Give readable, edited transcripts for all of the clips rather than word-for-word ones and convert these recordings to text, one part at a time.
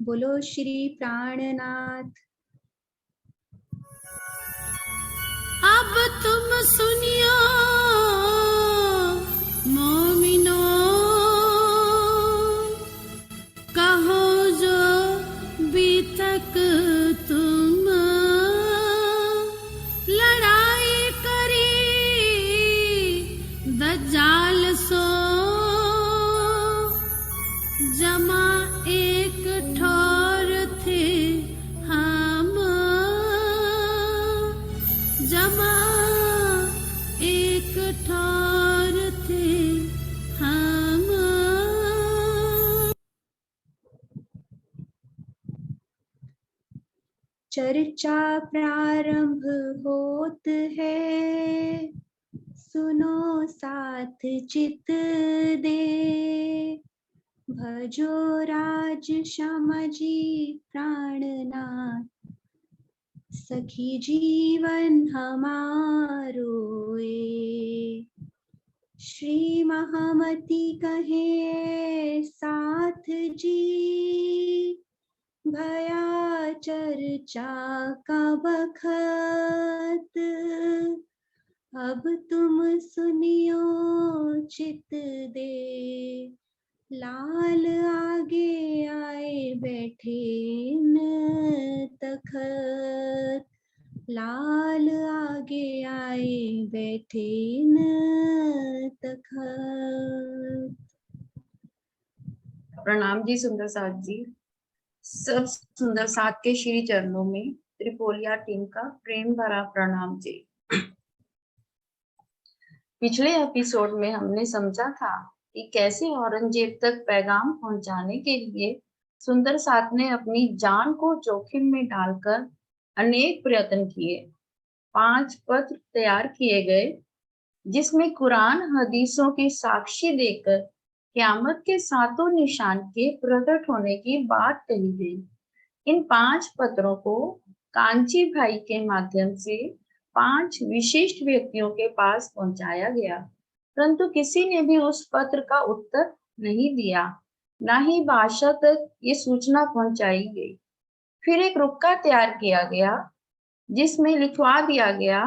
बोलो श्री प्राणनाथ। अब तुम सुनियो मोमिनो, कहो जो बीतक तुम लड़ाई करी दज्जाल सो, जमा एक ठोर थे हम, जमा एक ठोर थे हम। चर्चा प्रारंभ होत है, सुनो साथ चित दे। भजो राज श्याम जी प्राणनाथ, सखी जीवन हमारो ए। श्री महामती कहे साथ जी, भया चर्चा का बखत। अब तुम सुनियो चित दे, लाल आगे आए बैठे न तखत। लाल आगे आए बैठे न तखत। प्रणाम जी सुंदर साथ जी। सब सुंदर साथ के श्री चरणों में त्रिपोलिया टीम का प्रेम भरा प्रणाम जी। पिछले एपिसोड में हमने समझा था कि कैसे औरंगजेब तक पैगाम पहुंचाने के लिए सुंदर साथ ने अपनी जान को जोखिम में डालकर अनेक प्रयत्न किए। 5 पत्र तैयार किए गए, जिसमें कुरान हदीसों की साक्षी देकर क़यामत के 7 निशान के प्रकट होने की बात कही गई। इन 5 पत्रों को कांची भाई के माध्यम से 5 विशिष्ट व्यक्तियों के पास पहुंचाया गया, परंतु किसी ने भी उस पत्र का उत्तर नहीं दिया, ना ही बादशाह तक ये सूचना पहुंचाई गई। फिर एक रुक्का तैयार किया गया, जिसमें लिखवा दिया गया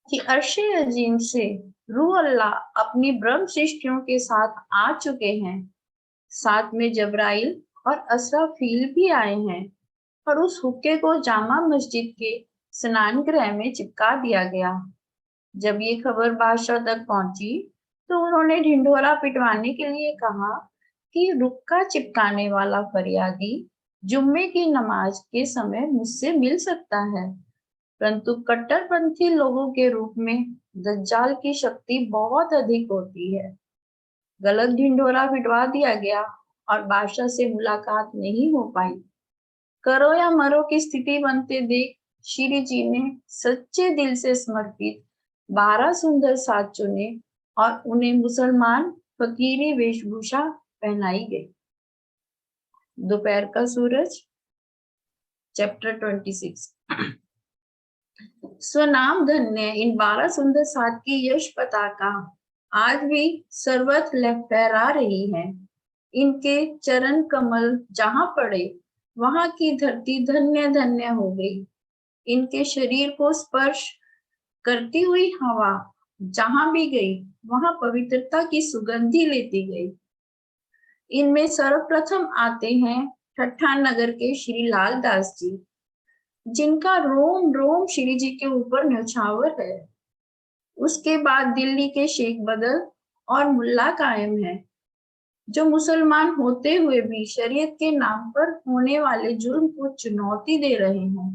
कि अर्शे अजीम से रूह अल्लाह अपनी ब्रह्म सृष्टियों के साथ आ चुके हैं। साथ में जबराइल और असराफील भी आए हैं, और उस हुक्के को जामा मस्जिद के स्नान गृह में चिपका दिया गया। जब ये खबर बादशाह तक पहुंची तो उन्होंने ढिंढोरा पिटवाने के लिए कहा कि रुक्का चिपकाने वाला फरियादी जुम्मे की नमाज के समय मुझसे मिल सकता है, परंतु कट्टरपंथी लोगों के रूप में दज्जाल की शक्ति बहुत अधिक होती है। गलत ढिंढोरा पिटवा दिया गया और बादशाह से मुलाकात नहीं हो पाई। करो या मरो की स्थिति बनते देख श्री जी ने सच्चे दिल से समर्पित 12 सुंदर साथ चुने और उन्हें मुसलमान फकीरी वेशभूषा पहनाई गई। दोपहर का सूरज, चैप्टर 26। स्वनाम धन्य इन 12 सुंदर साथ की यश पताका आज भी सर्वत्र लहरा रही है। इनके चरण कमल जहां पड़े वहां की धरती धन्य धन्य हो गई। इनके शरीर को स्पर्श करती हुई हवा जहां भी गई वहां पवित्रता की सुगंधी लेती गई। इनमें सर्वप्रथम आते हैं ठट्ठा नगर के श्री लाल दास जी, जिनका रोम रोम श्री जी के ऊपर न्यौछावर है। उसके बाद दिल्ली के शेख बदल और मुल्ला कायम है, जो मुसलमान होते हुए भी शरीयत के नाम पर होने वाले जुर्म को चुनौती दे रहे हैं।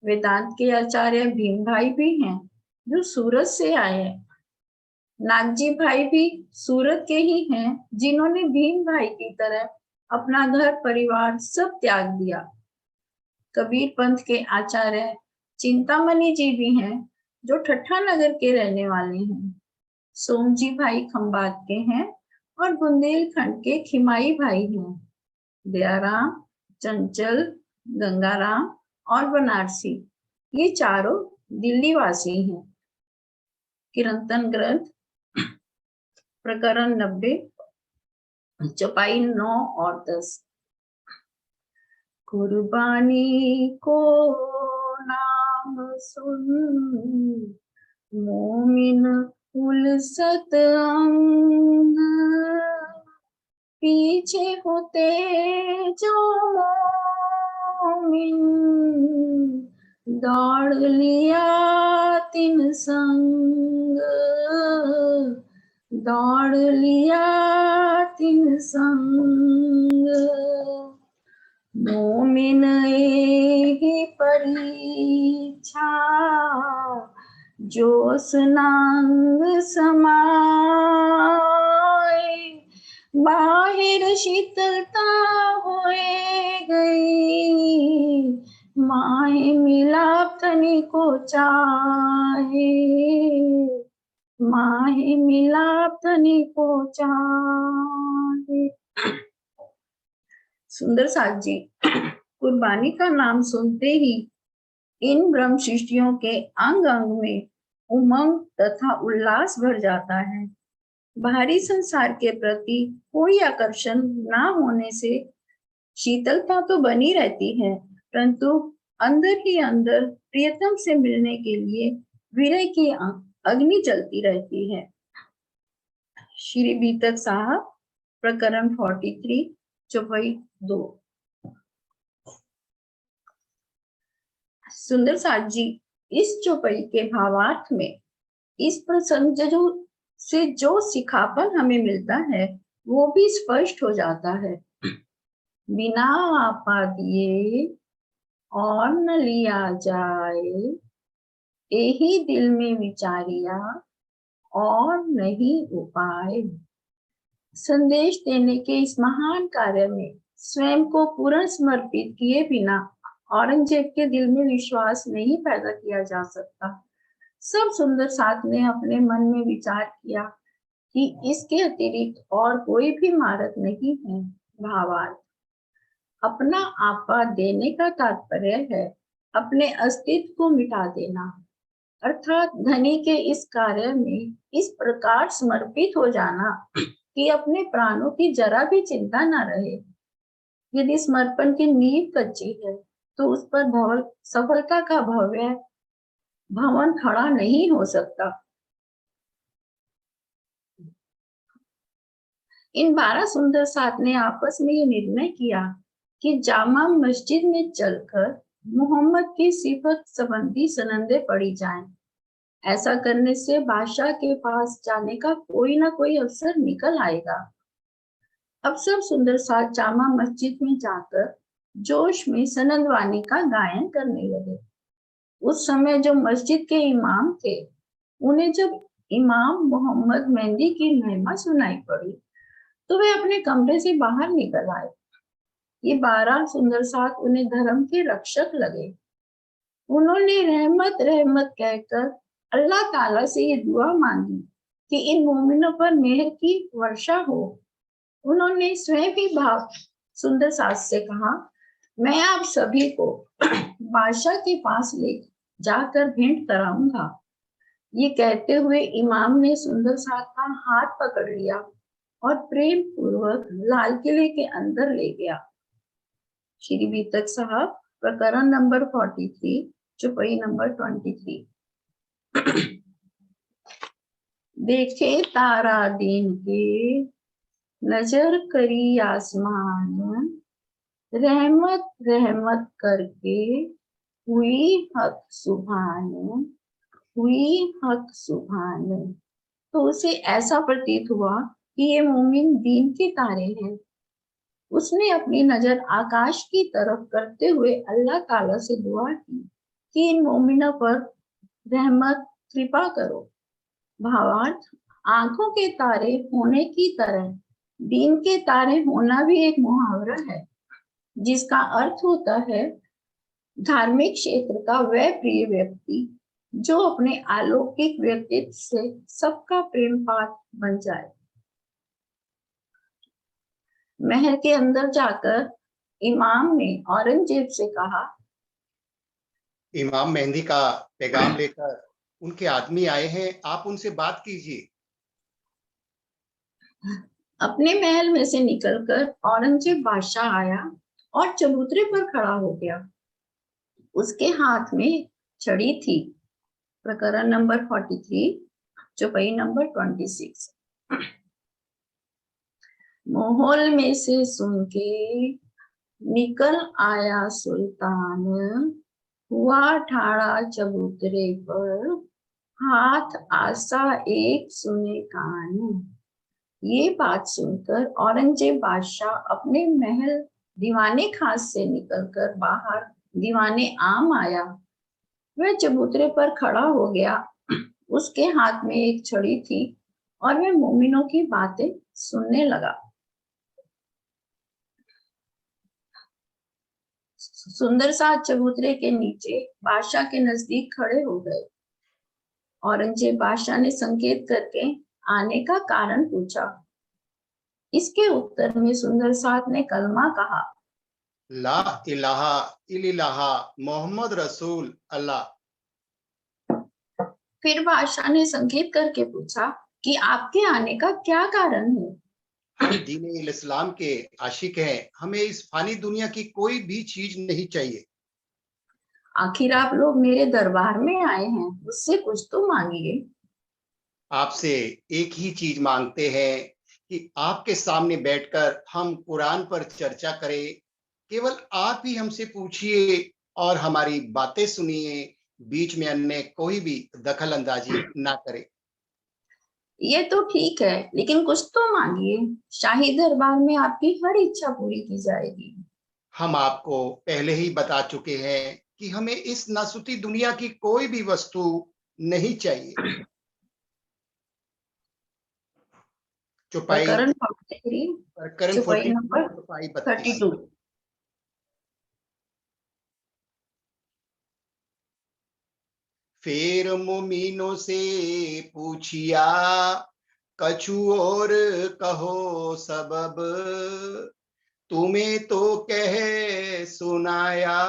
वेदांत के आचार्य भीम भाई भी हैं, जो सूरत से आए हैं। नागजी भाई भी सूरत के ही हैं, जिन्होंने भीम भाई की तरह अपना घर परिवार सब त्याग दिया। कबीर पंथ के आचार्य चिंतामणि जी भी हैं, जो ठट्ठा नगर के रहने वाले हैं। सोमजी भाई खंबात के हैं और बुंदेलखंड के खिमाई भाई हैं। दयाराम, चंचल, गंगाराम और बनारसी ये चारों दिल्ली वासी हैं। कीर्तन ग्रंथ प्रकरण 90, चौपाई 9 और 10। कुर्बानी को नाम सुन, मोमिन उलसत अंग, पीछे होते जो मोमिन, दौड़ लिया तिन संग, दौड़ लिया तिन संग। मोमिन एहि परीक्षा, जोश नांग समाए, बाहिर शीतलता होए गई, माहे मिलाप तनिको चाहे, माहे मिलाप तनिको चाहे। सुंदर साथ जी, कुर्बानी का नाम सुनते ही इन ब्रह्म शिष्टियों के अंग अंग में उमंग तथा उल्लास भर जाता है। बाहरी संसार के प्रति कोई आकर्षण ना होने से शीतलता तो बनी रहती है, परंतु अंदर ही अंदर प्रियतम से मिलने के लिए विरह की अग्नि जलती रहती है। श्री बीतक साहब, प्रकरण 43, चौपाई 2। सुंदर साथ जी, इस चौपाई के भावार्थ में इस प्रसंग से जो सिखापन हमें मिलता है वो भी स्पष्ट हो जाता है। बिना आपा दिए और न लिया जाए, यही दिल में विचारिया और नहीं उपाय। संदेश देने के इस महान कार्य में स्वयं को पूर्ण समर्पित किए बिना औरंगजेब के दिल में विश्वास नहीं पैदा किया जा सकता। सब सुंदर साथ ने अपने मन में विचार किया कि इसके अतिरिक्त और कोई भी मार्ग नहीं है। भावार्थ, अपना आपा देने का तात्पर्य है अपने अस्तित्व को मिटा देना, अर्थात धनी के इस कार्य में इस प्रकार समर्पित हो जाना कि अपने प्राणों की जरा भी चिंता न रहे। यदि समर्पण की नींव कच्ची है तो उस पर सफलता का भव्य भवन खड़ा नहीं हो सकता। इन 12 सुंदर साथ ने आपस में ये निर्णय किया कि जामा मस्जिद में चलकर मोहम्मद की सिफत संबंधी सनंदे पढ़ी जाएं। ऐसा करने से बादशाह के पास जाने का कोई ना कोई अवसर निकल आएगा। अब सब सुंदर साथ जामा मस्जिद में जाकर जोश में सनंदवानी का गायन करने लगे। उस समय जो मस्जिद के इमाम थे, उन्हें जब इमाम मोहम्मद मेहंदी की महिमा सुनाई पड़ी तो वे अपने कमरे से बाहर निकल आए। ये 12 सुंदर साथ उन्हें धर्म के रक्षक लगे। उन्होंने रहमत रहमत कहकर अल्लाह ताला से ये दुआ मांगी कि इन मोमिनों पर मेहर की वर्षा हो। उन्होंने स्वयं ही भाव सुंदर साथ से कहा, मैं आप सभी को बादशाह के पास ले जाकर भेंट कराऊंगा। ये कहते हुए इमाम ने सुंदर साथ का हाथ पकड़ लिया और प्रेम पूर्वक लाल किले के अंदर ले गया। श्री बीतक साहब, प्रकरण नंबर 43, चौपाई नंबर 23। देखे तारा दिन के, नजर करी आसमान, रहमत रहमत करके हुई हक सुभान, हुई हक सुभान। तो उसे ऐसा प्रतीत हुआ कि ये मोमिन दीन के तारे हैं। उसने अपनी नजर आकाश की तरफ करते हुए अल्लाह ताला से दुआ की कि इन मोमिनों पर रहमत कृपा करो। भावार्थ, आंखों के तारे होने की तरह दीन के तारे होना भी एक मुहावरा है, जिसका अर्थ होता है धार्मिक क्षेत्र का वह प्रिय व्यक्ति जो अपने अलौकिक व्यक्तित्व से सबका प्रेम पात्र बन जाए। महल के अंदर जाकर इमाम ने औरंगजेब से कहा, इमाम मेहंदी का पैगाम लेकर उनके आदमी आए हैं, आप उनसे बात कीजिए। अपने महल में से निकलकर औरंगजेब बादशाह आया और चबूतरे पर खड़ा हो गया। उसके हाथ में छड़ी थी। प्रकरण नंबर 43, चौपाई नंबर 26। माहौल में से सुन के निकल आया सुल्तान, हुआ ठाड़ा चबूतरे पर, हाथ आसा एक सुने कान। ये बात सुनकर औरंगजेब बादशाह अपने महल दीवाने खास से निकलकर बाहर दीवाने आम आया। वह चबूतरे पर खड़ा हो गया। उसके हाथ में एक छड़ी थी और वह मोमिनों की बातें सुनने लगा। सुंदर साथ चबूतरे के नीचे बादशाह के नजदीक खड़े हो गए। औरंगजेब बादशाह ने संकेत करके आने का कारण पूछा। इसके उत्तर में सुंदर साथ ने कलमा कहा, ला इलाहा इल्लल्लाह मोहम्मद रसूल अल्लाह। फिर बादशाह ने संकेत करके पूछा कि आपके आने का क्या कारण है। हम दीन इस्लाम के आशिक हैं, हमें इस फानी दुनिया की कोई भी चीज नहीं चाहिए। आखिर आप लोग मेरे दरबार में आए हैं, मुझसे कुछ तो मांगिए। आपसे एक ही चीज मांगते हैं कि आपके सामने बैठकर हम कुरान पर चर्चा करें। केवल आप ही हमसे पूछिए और हमारी बातें सुनिए, बीच में अन्य कोई भी दखल अंदाजी ना करे। ये तो ठीक है, लेकिन कुछ तो मांगिए। शाही दरबार में आपकी हर इच्छा पूरी की जाएगी। हम आपको पहले ही बता चुके हैं कि हमें इस नासुती दुनिया की कोई भी वस्तु नहीं चाहिए। चौपाई प्रकरण 43, प्रकरण चौपाई 42, नंबर चौपाई 32। 32। फिर मोमिनों से पूछिया, कछु और कहो सबब, तुम्हें तो कह सुनाया,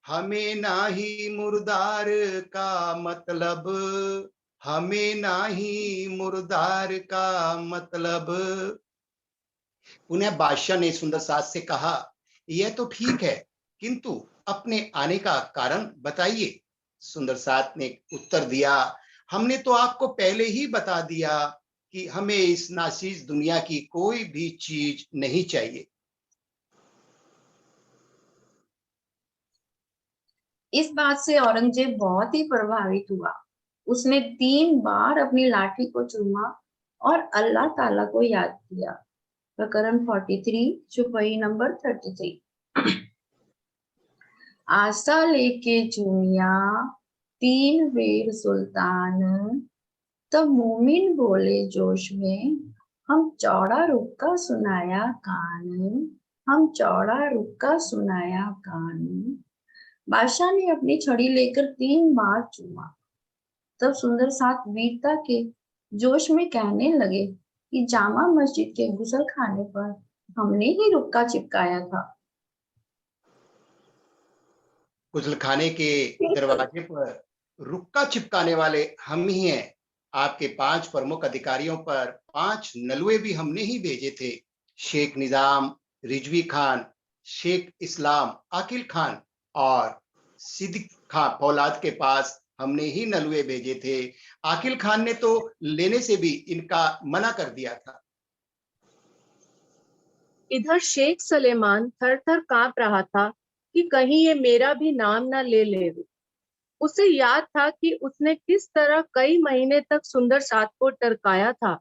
हमें नाही मुर्दार का मतलब, हमें नाही मुर्दार का मतलब। पुनः बादशाह ने सुंदर साथ से कहा, यह तो ठीक है, किंतु अपने आने का कारण बताइए। सुंदर साथ ने उत्तर दिया, हमने तो आपको पहले ही बता दिया कि हमें इस नासीज दुनिया की कोई भी चीज नहीं चाहिए। इस बात से औरंगजेब बहुत ही प्रभावित हुआ। उसने 3 बार अपनी लाठी को चूमा और अल्लाह ताला को याद किया। प्रकरण 43, चौपाई नंबर 33। आशा लेके चूमिया 3 बेर सुल्तान, तब मोमिन बोले जोश में, हम चौड़ा रुक्का सुनाया कान, हम चौड़ा रुक्का सुनाया कान। बादशाह ने अपनी छड़ी लेकर 3 बार चूमा। तब सुंदर साथ वीरता के जोश में कहने लगे कि जामा मस्जिद के गुसल खाने पर हमने ही रुक्का चिपकाया था। गुसलखाने के दरवाजे पर रुक्का चिपकाने वाले हम ही हैं। आपके 5 प्रमुख अधिकारियों पर 5 नलुए भी हमने ही भेजे थे। शेख निजाम, रिजवी खान, शेख इस्लाम, आकिल खान और सिद्दीक खान फौलाद के पास हमने ही नलुए भेजे थे। आकिल खान ने तो लेने से भी इनका मना कर दिया था। इधर शेख सलेमान थर थर कांप रहा था कि कहीं ये मेरा भी नाम ना ले ले। उसे याद था कि उसने किस तरह कई महीने तक सुंदर साथ को टरकाया था।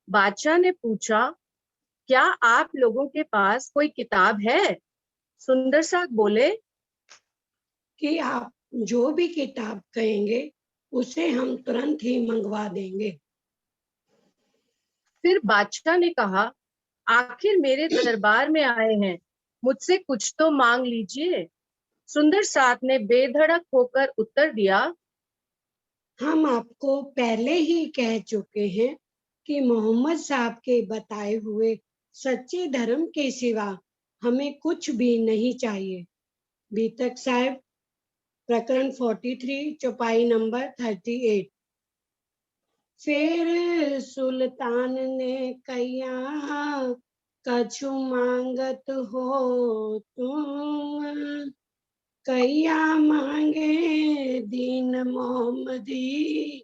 बादशाह ने पूछा, क्या आप लोगों के पास कोई किताब है? सुंदर साथ बोले कि आप जो भी किताब कहेंगे उसे हम तुरंत ही मंगवा देंगे। फिर बादशाह ने कहा, आखिर मेरे दरबार में आए हैं, मुझसे कुछ तो मांग लीजिए। सुंदर साथ ने बेधड़क होकर उत्तर दिया, हम आपको पहले ही कह चुके हैं कि मोहम्मद साहब के बताए हुए सच्चे धर्म के सिवा हमें कुछ भी नहीं चाहिए। बीतक साहब, प्रकरण 43, चौपाई नंबर 38। फिर सुल्तान ने कहिया, कछु मांगत हो तुम, कैया मांगे दीन मोहम्मदी,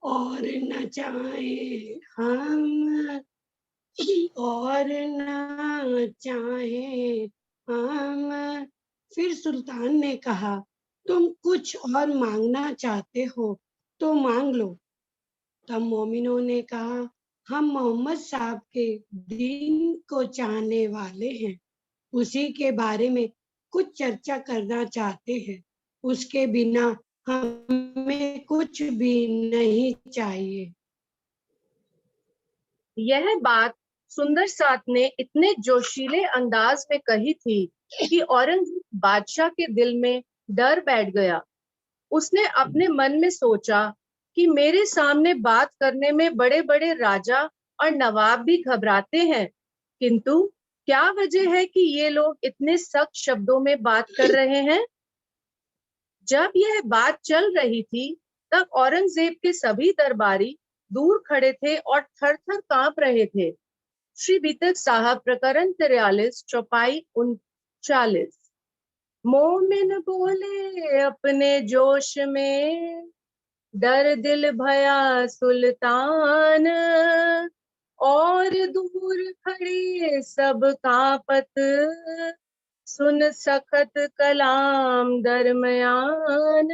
और न चाहे हम, और न चाहे हम। फिर सुल्तान ने कहा, तुम कुछ और मांगना चाहते हो तो मांग लो। तब मोमिनों ने कहा, हम मोहम्मद साहब के दीन को चाहने वाले हैं, उसी के बारे में कुछ चर्चा करना चाहते हैं। उसके बिना हमें कुछ भी नहीं चाहिए। यह बात सुंदर साथ ने इतने जोशीले अंदाज में कही थी कि औरंगजेब बादशाह के दिल में डर बैठ गया। उसने अपने मन में सोचा कि मेरे सामने बात करने में बड़े बड़े राजा और नवाब भी घबराते हैं, किंतु क्या वजह है कि ये लोग इतने सख्त शब्दों में बात कर रहे हैं। जब यह बात चल रही थी तब औरंगजेब के सभी दरबारी दूर खड़े थे और थर थर कांप रहे थे। श्री बीतक साहब, प्रकरण 43, चौपाई 39। मोमिन बोले अपने जोश में, डर दिल भया सुल्तान, और दूर खड़े सब कांपत, सुन सखत कलाम दरमयान।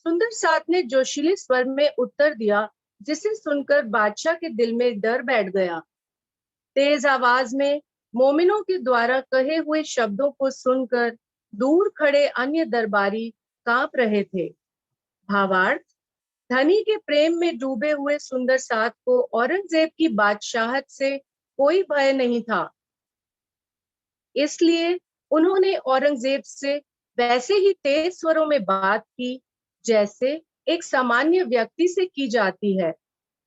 सुंदर साथ ने जोशीले स्वर में उत्तर दिया, जिसे सुनकर बादशाह के दिल में डर बैठ गया। तेज आवाज में मोमिनों के द्वारा कहे हुए शब्दों को सुनकर दूर खड़े अन्य दरबारी कांप रहे थे। भावार्थ, धनी के प्रेम में डूबे हुए सुंदर साथ को औरंगजेब की बादशाहत से कोई भय नहीं था, इसलिए उन्होंने औरंगजेब से वैसे ही तेज स्वरों में बात की जैसे एक सामान्य व्यक्ति से की जाती है।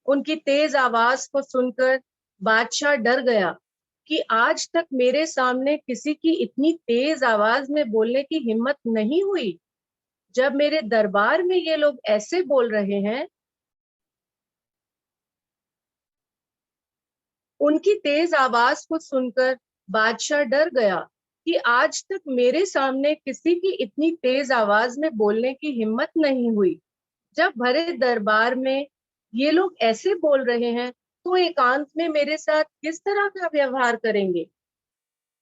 उनकी तेज आवाज को सुनकर बादशाह डर गया कि आज तक मेरे सामने किसी की इतनी तेज आवाज में बोलने की हिम्मत नहीं हुई। जब मेरे दरबार में ये लोग ऐसे बोल रहे हैं, उनकी तेज आवाज को सुनकर बादशाह डर गया कि आज तक मेरे सामने किसी की इतनी तेज आवाज में बोलने की हिम्मत नहीं हुई। जब भरे दरबार में ये लोग ऐसे बोल रहे हैं तो एकांत में मेरे साथ किस तरह का व्यवहार करेंगे।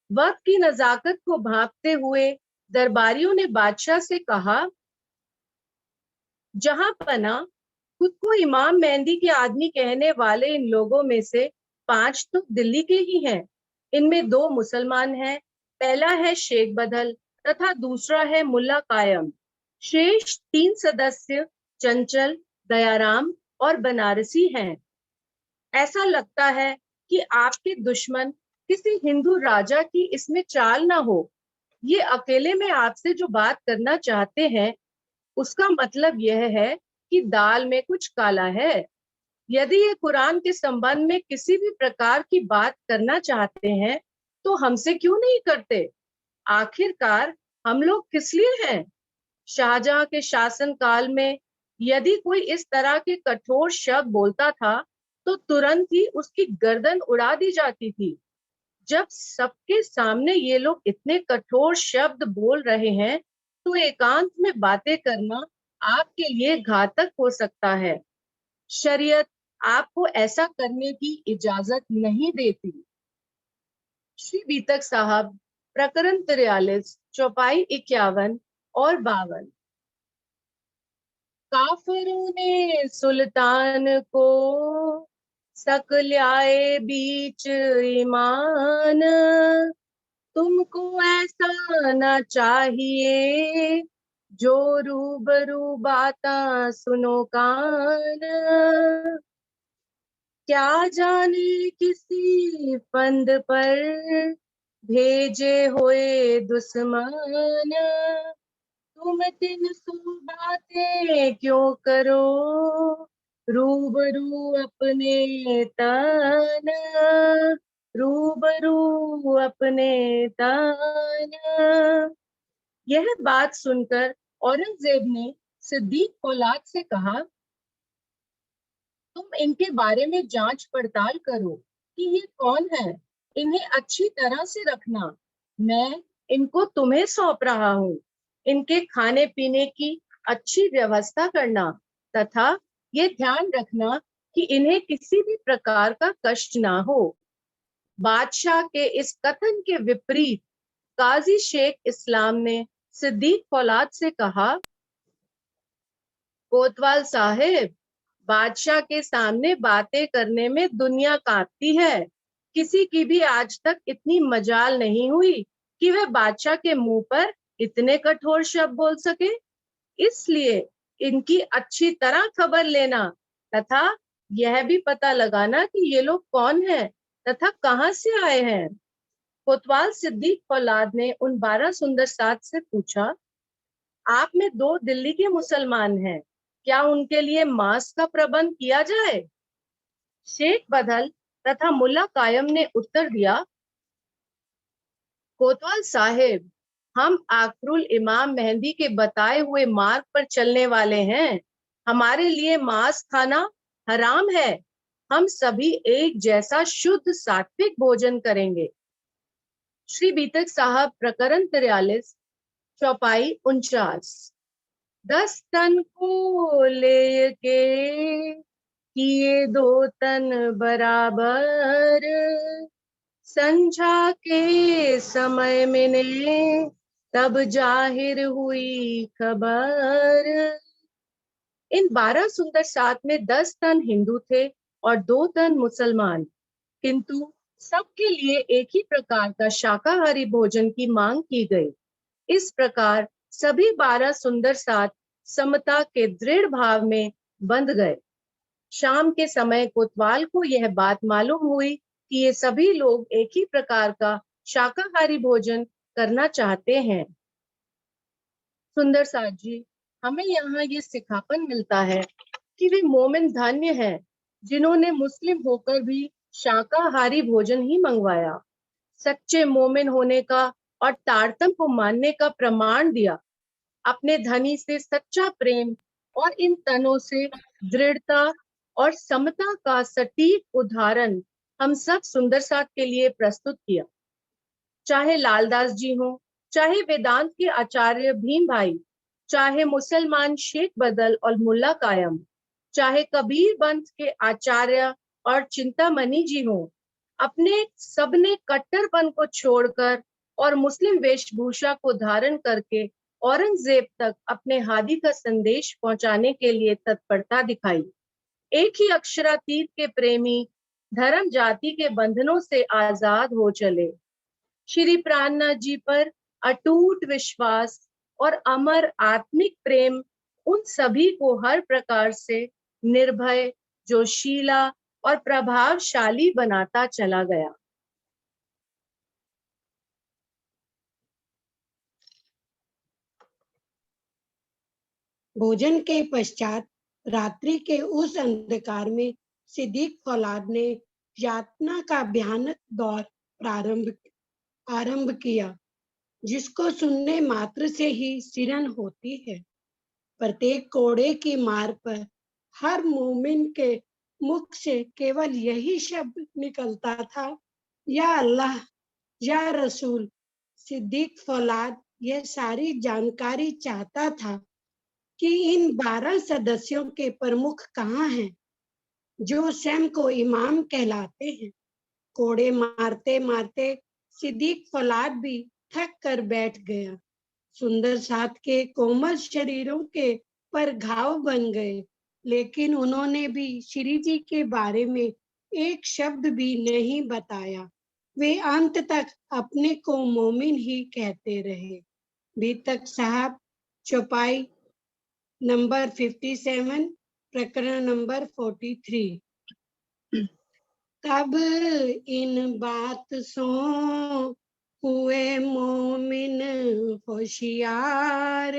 वक्त की नजाकत को भांपते हुए दरबारियों ने बादशाह से कहा, जहां पना, खुद को इमाम मेहंदी के आदमी कहने वाले इन लोगों में से 5 तो दिल्ली के ही हैं। इनमें 2 मुसलमान हैं, पहला है शेख बदल तथा दूसरा है मुल्ला कायम। शेष 3 सदस्य चंचल, दयाराम और बनारसी हैं। ऐसा लगता है कि आपके दुश्मन किसी हिंदू राजा की इसमें चाल ना हो। ये अकेले में आपसे जो बात करना चाहते हैं उसका मतलब यह है कि दाल में कुछ काला है। यदि ये कुरान के संबंध में किसी भी प्रकार की बात करना चाहते हैं तो हमसे क्यों नहीं करते। आखिरकार हम लोग किस लिए हैं। शाहजहां के शासन काल में यदि कोई इस तरह के कठोर शब्द बोलता था तो तुरंत ही उसकी गर्दन उड़ा दी जाती थी। जब सबके सामने ये लोग इतने कठोर शब्द बोल रहे हैं तो एकांत में बातें करना आपके लिए घातक हो सकता है। शरीयत आपको ऐसा करने की इजाजत नहीं देती। श्री बीतक साहब, प्रकरण 43, चौपाई 51 और 52। काफिरों ने सुल्तान को सकल्याए बीच ईमान, तुमको ऐसा ना चाहिए जो रूबरू बाता सुनो कान। क्या जाने किसी फंद पर भेजे हुए दुश्मन, तुम 300 बातें क्यों करो रूबरू अपने तन, रूबरू अपने तन। यह बात सुनकर औरंगजेब ने सिद्दीक औलाद से कहा, तुम इनके बारे में जांच पड़ताल करो कि ये कौन है, इन्हें अच्छी तरह से रखना। मैं इनको तुम्हें सौंप रहा हूँ। इनके खाने पीने की अच्छी व्यवस्था करना तथा ये ध्यान रखना कि इन्हें किसी भी प्रकार का कष्ट ना हो। बादशाह के इस कथन के विपरीत काजी शेख इस्लाम ने सिद्दीक फौलाद से कहा, कोतवाल साहेब, बादशाह के सामने बातें करने में दुनिया कांपती है। किसी की भी आज तक इतनी मजाल नहीं हुई कि वह बादशाह के मुंह पर इतने कठोर शब्द बोल सके। इसलिए इनकी अच्छी तरह खबर लेना तथा यह भी पता लगाना कि ये लोग कौन हैं तथा कहां से आए हैं। कोतवाल सिद्दीक फौलाद ने उन 12 सुंदर साथ से पूछा, आप में 2 दिल्ली के मुसलमान हैं, क्या उनके लिए मांस का प्रबंध किया जाए? शेख बदल तथा मुल्ला कायम ने उत्तर दिया, कोतवाल साहेब, हम आखरुल इमाम मेहंदी के बताए हुए मार्ग पर चलने वाले हैं। हमारे लिए मांस खाना हराम है। हम सभी एक जैसा शुद्ध सात्विक भोजन करेंगे। श्री बीतक साहब, प्रकरण 43, चौपाई 49। 10 तन को लेके किए 2 तन बराबर, संझा के समय में तब जाहिर हुई खबर। इन 12 सुंदर साथ में 10 तन हिंदू थे और 2 तन मुसलमान, किंतु सबके लिए एक ही प्रकार का शाकाहारी भोजन की मांग की गई। इस प्रकार सभी 12 सुंदर साथ समता के दृढ़ भाव में बंध गए। शाम के समय कोतवाल को यह बात मालूम हुई कि ये सभी लोग एक ही प्रकार का शाकाहारी भोजन करना चाहते हैं। सुंदर साथ जी, हमें यहाँ ये सिखापन मिलता है कि वे मोमिन धन्य हैं जिन्होंने मुस्लिम होकर भी शाकाहारी भोजन ही मंगवाया। सच्चे मोमिन होने का और तारतम को मानने का प्रमाण दिया। अपने धनी से सच्चा प्रेम और इन तनों से दृढ़ता और समता का सटीक उदाहरण हम सब सुंदर साथ के लिए प्रस्तुत किया। चाहे लालदास जी हो, चाहे वेदांत के आचार्य भीम भाई, चाहे मुसलमान शेख बदल और मुल्ला कायम, चाहे कबीर पंथ के आचार्य और चिंतामणि जी हो, अपने सबने कट्टरपन को छोड़कर और मुस्लिम वेशभूषा को धारण करके औरंगजेब तक अपने हादी का संदेश पहुंचाने के लिए तत्परता दिखाई। एक ही अक्षरातीत के प्रेमी धर्म जाति के बंधनों से आजाद हो चले। श्री प्राणनाथ जी पर अटूट विश्वास और अमर आत्मिक प्रेम उन सभी को हर प्रकार से निर्भय, जोशीला और प्रभावशाली बनाता चला गया। भोजन के पश्चात रात्रि के उस अंधकार में सिद्दीक फौलाद ने यातना का भयानक दौर आरंभ किया, जिसको सुनने मात्र से ही सिरन होती है। प्रत्येक कोड़े की मार पर हर मोमिन के मुख से केवल यही शब्द निकलता था, या अल्लाह, या रसूल। सिद्दीक फौलाद यह सारी जानकारी चाहता था कि इन 12 सदस्यों के प्रमुख कहाँ हैं, जो स्वयं को इमाम कहलाते हैं। कोड़े मारते मारते सिद्दीक फौलाद भी थक कर बैठ गया। सुंदर साथ के कोमल शरीरों के पर घाव बन गए, लेकिन उन्होंने भी श्री जी के बारे में एक शब्द भी नहीं बताया। वे अंत तक अपने को मोमिन ही कहते रहे। बीतक साहब, चौपाई नंबर 57, प्रकरण नंबर 43। तब इन बात सो हुए मोमिन होशियार,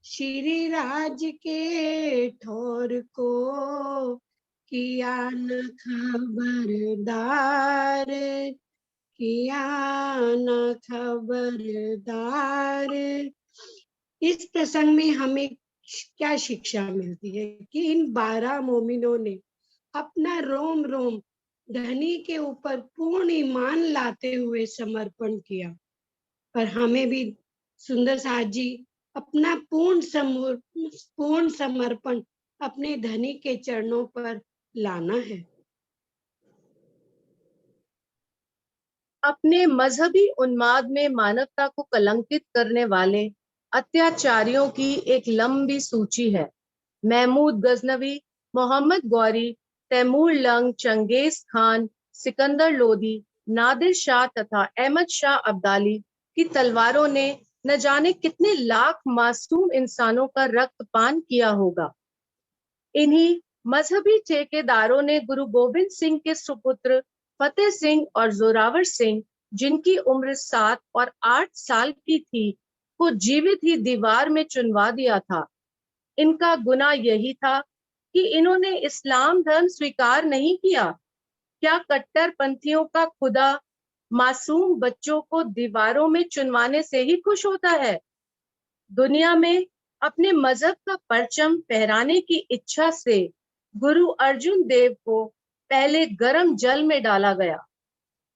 श्री राज के ठोर को किया न खबरदार, किया न खबरदार। इस प्रसंग में हमें क्या शिक्षा मिलती है कि इन 12 मोमिनों ने अपना रोम रोम धनी के ऊपर पूर्ण ईमान लाते हुए समर्पण किया। पर हमें भी सुंदर साथ जी अपना पूर्ण समर्पण अपने धनी के चरणों पर लाना है। अपने मजहबी उन्माद में मानवता को कलंकित करने वाले अत्याचारियों की एक लंबी सूची है। Mahmood Ghaznavi, Mohammad Ghori, Taimur lung, Genghis Khan, Sikandar Lodi, Nadir Shah तथा अहमद शाह अब्दाली की तलवारों ने न जाने कितने लाख मासूम इंसानों का रक्तपान किया होगा। इन्हीं मजहबी ठेकेदारों ने गुरु गोविंद सिंह के सुपुत्र फतेह सिंह और जोरावर सिंह, जिनकी उम्र 7 और 8 साल की थी, को जीवित ही दीवार में चुनवा दिया था। इनका गुनाह यही था कि इन्होंने इस्लाम धर्म स्वीकार नहीं किया। क्या कट्टरपंथियों का खुदा मासूम बच्चों को दीवारों में चुनवाने से ही खुश होता है? दुनिया में अपने मजहब का परचम फहराने की इच्छा से गुरु अर्जुन देव को पहले गर्म जल में डाला गया,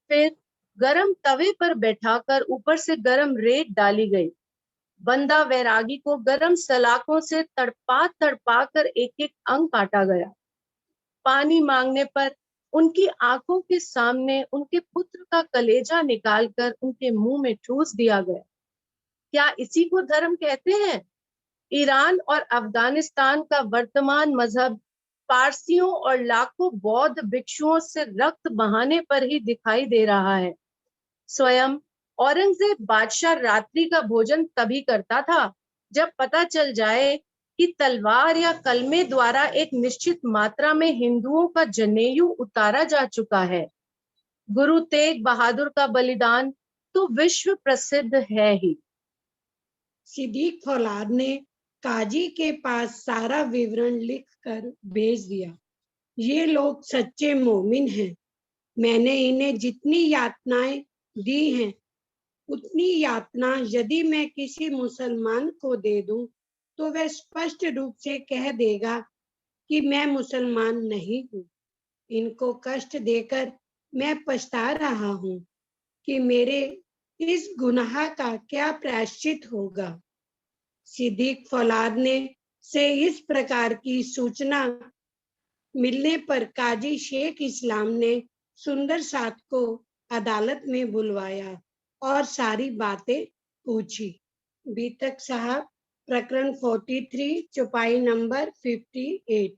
फिर गर्म तवे पर बैठाकर ऊपर से गर्म रेत डाली गई। बंदा वैरागी को गर्म सलाखों से तड़पा तड़पा कर एक एक अंग काटा गया। पानी मांगने पर उनकी आंखों के सामने उनके पुत्र का कलेजा निकालकर उनके मुंह में ठूस दिया गया। क्या इसी को धर्म कहते हैं? ईरान और अफगानिस्तान का वर्तमान मजहब पारसियों और लाखों बौद्ध भिक्षुओं से रक्त बहाने पर ही दिखाई दे रहा है। स्वयं औरंगजेब बादशाह रात्रि का भोजन तभी करता था जब पता चल जाए कि तलवार या कलमे द्वारा एक निश्चित मात्रा में हिंदुओं का जनेऊ उतारा जा चुका है। गुरु तेग बहादुर का बलिदान तो विश्व प्रसिद्ध है ही। सिद्दीक फौलाद ने काजी के पास सारा विवरण लिख कर भेज दिया। ये लोग सच्चे मोमिन हैं। मैंने इन्हें जितनी यातनाएं दी हैं, उतनी यातना यदि मैं किसी मुसलमान को दे दूं, तो वह स्पष्ट रूप से कह देगा कि मैं मुसलमान नहीं हूं। इनको कष्ट देकर मैं पछता रहा हूं कि मेरे इस गुनाह का क्या प्रायश्चित होगा। सिद्दीक फौलाद ने से इस प्रकार की सूचना मिलने पर काजी शेख इस्लाम ने सुंदर साथ को अदालत में बुलवाया और सारी बातें पूछी। बीतक साहब, प्रकरण 43, चौपाई नंबर 58।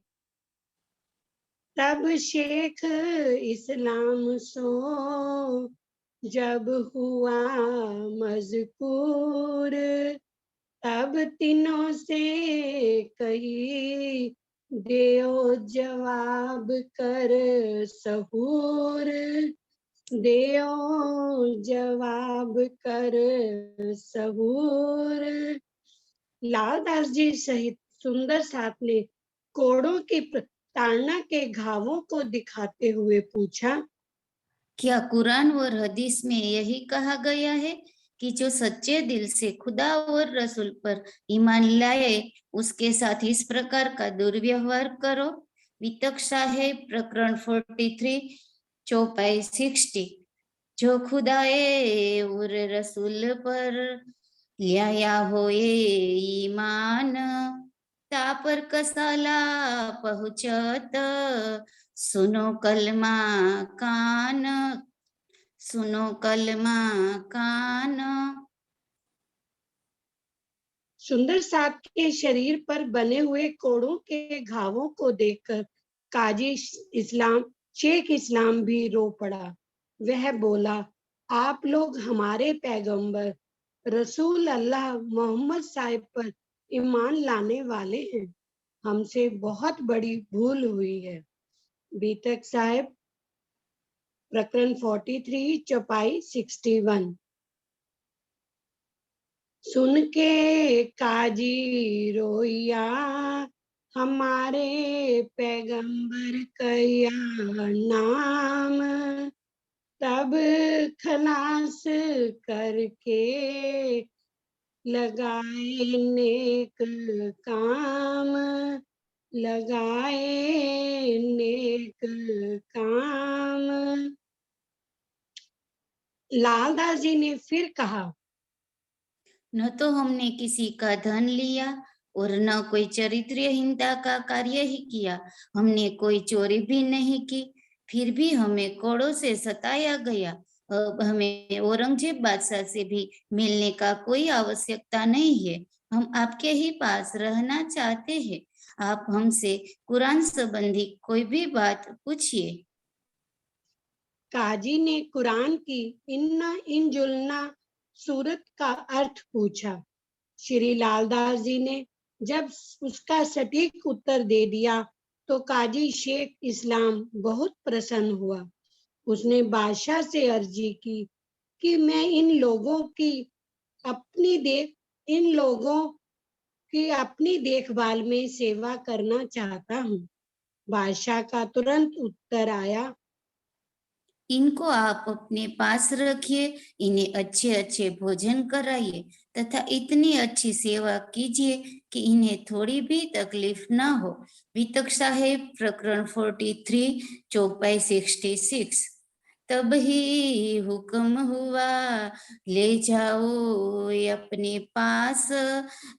तब शेख इस्लाम सो जब हुआ मजकूर, तब तीनों से कही देओ जवाब कर सहूर, देओ जवाब कर सहूर। लालदास जी सहित सुंदर साथ ने कोड़ों की ताड़ना के घावों को दिखाते हुए पूछा, क्या कुरान और हदीस में यही कहा गया है कि जो सच्चे दिल से खुदा और रसूल पर ईमान लाए उसके साथ इस प्रकार का दुर्व्यवहार करो? वितक साहेब, प्रकरण 43, चौपाई 60। जो खुदाए और रसूल पर लिया होए ईमान, ता पर कसाला पहुंचत सुनो कलमा कान, सुनो कलमा कान। सुंदर साथ के शरीर पर बने हुए कोड़ों के घावों को देखकर काजी इस्लाम शेख इस्लाम भी रो पड़ा। वह बोला, आप लोग हमारे पैगंबर रसूल अल्लाह मोहम्मद साहिब पर ईमान लाने वाले हैं। हमसे बहुत बड़ी भूल हुई है। बीतक साहिब, प्रकरण 43, चौपाई 61। सुन के काजी रोइया, हमारे पैगंबर कया नाम, तब खलास करके लगाए नेक काम, लगाए नेक काम। लालदास जी ने फिर कहा, न तो हमने किसी का धन लिया और न कोई चरित्रहीनता का कार्य ही किया। हमने कोई चोरी भी नहीं की, फिर भी हमें कोड़ों से सताया गया। अब हमें औरंगजेब बादशाह से भी मिलने का कोई आवश्यकता नहीं है। हम आपके ही पास रहना चाहते हैं। आप हमसे कुरान संबंधी कोई भी बात पूछिए। काजी ने कुरान की इन्ना इन जुलना सूरत का अर्थ पूछा। श्री लालदास जी ने जब उसका सटीक उत्तर दे दिया तो काजी शेख इस्लाम बहुत प्रसन्न हुआ। उसने बादशाह से अर्जी की कि मैं इन लोगों की अपनी देखभाल में सेवा करना चाहता हूँ। बादशाह का तुरंत उत्तर आया, इनको आप अपने पास रखिए, इन्हें अच्छे अच्छे भोजन कराइए तथा इतनी अच्छी सेवा कीजिए कि इन्हें थोड़ी भी तकलीफ ना हो। वितक साहेब प्रकरण 43 चौपाई 66। तब ही हुक्म हुआ, ले जाओ अपने पास,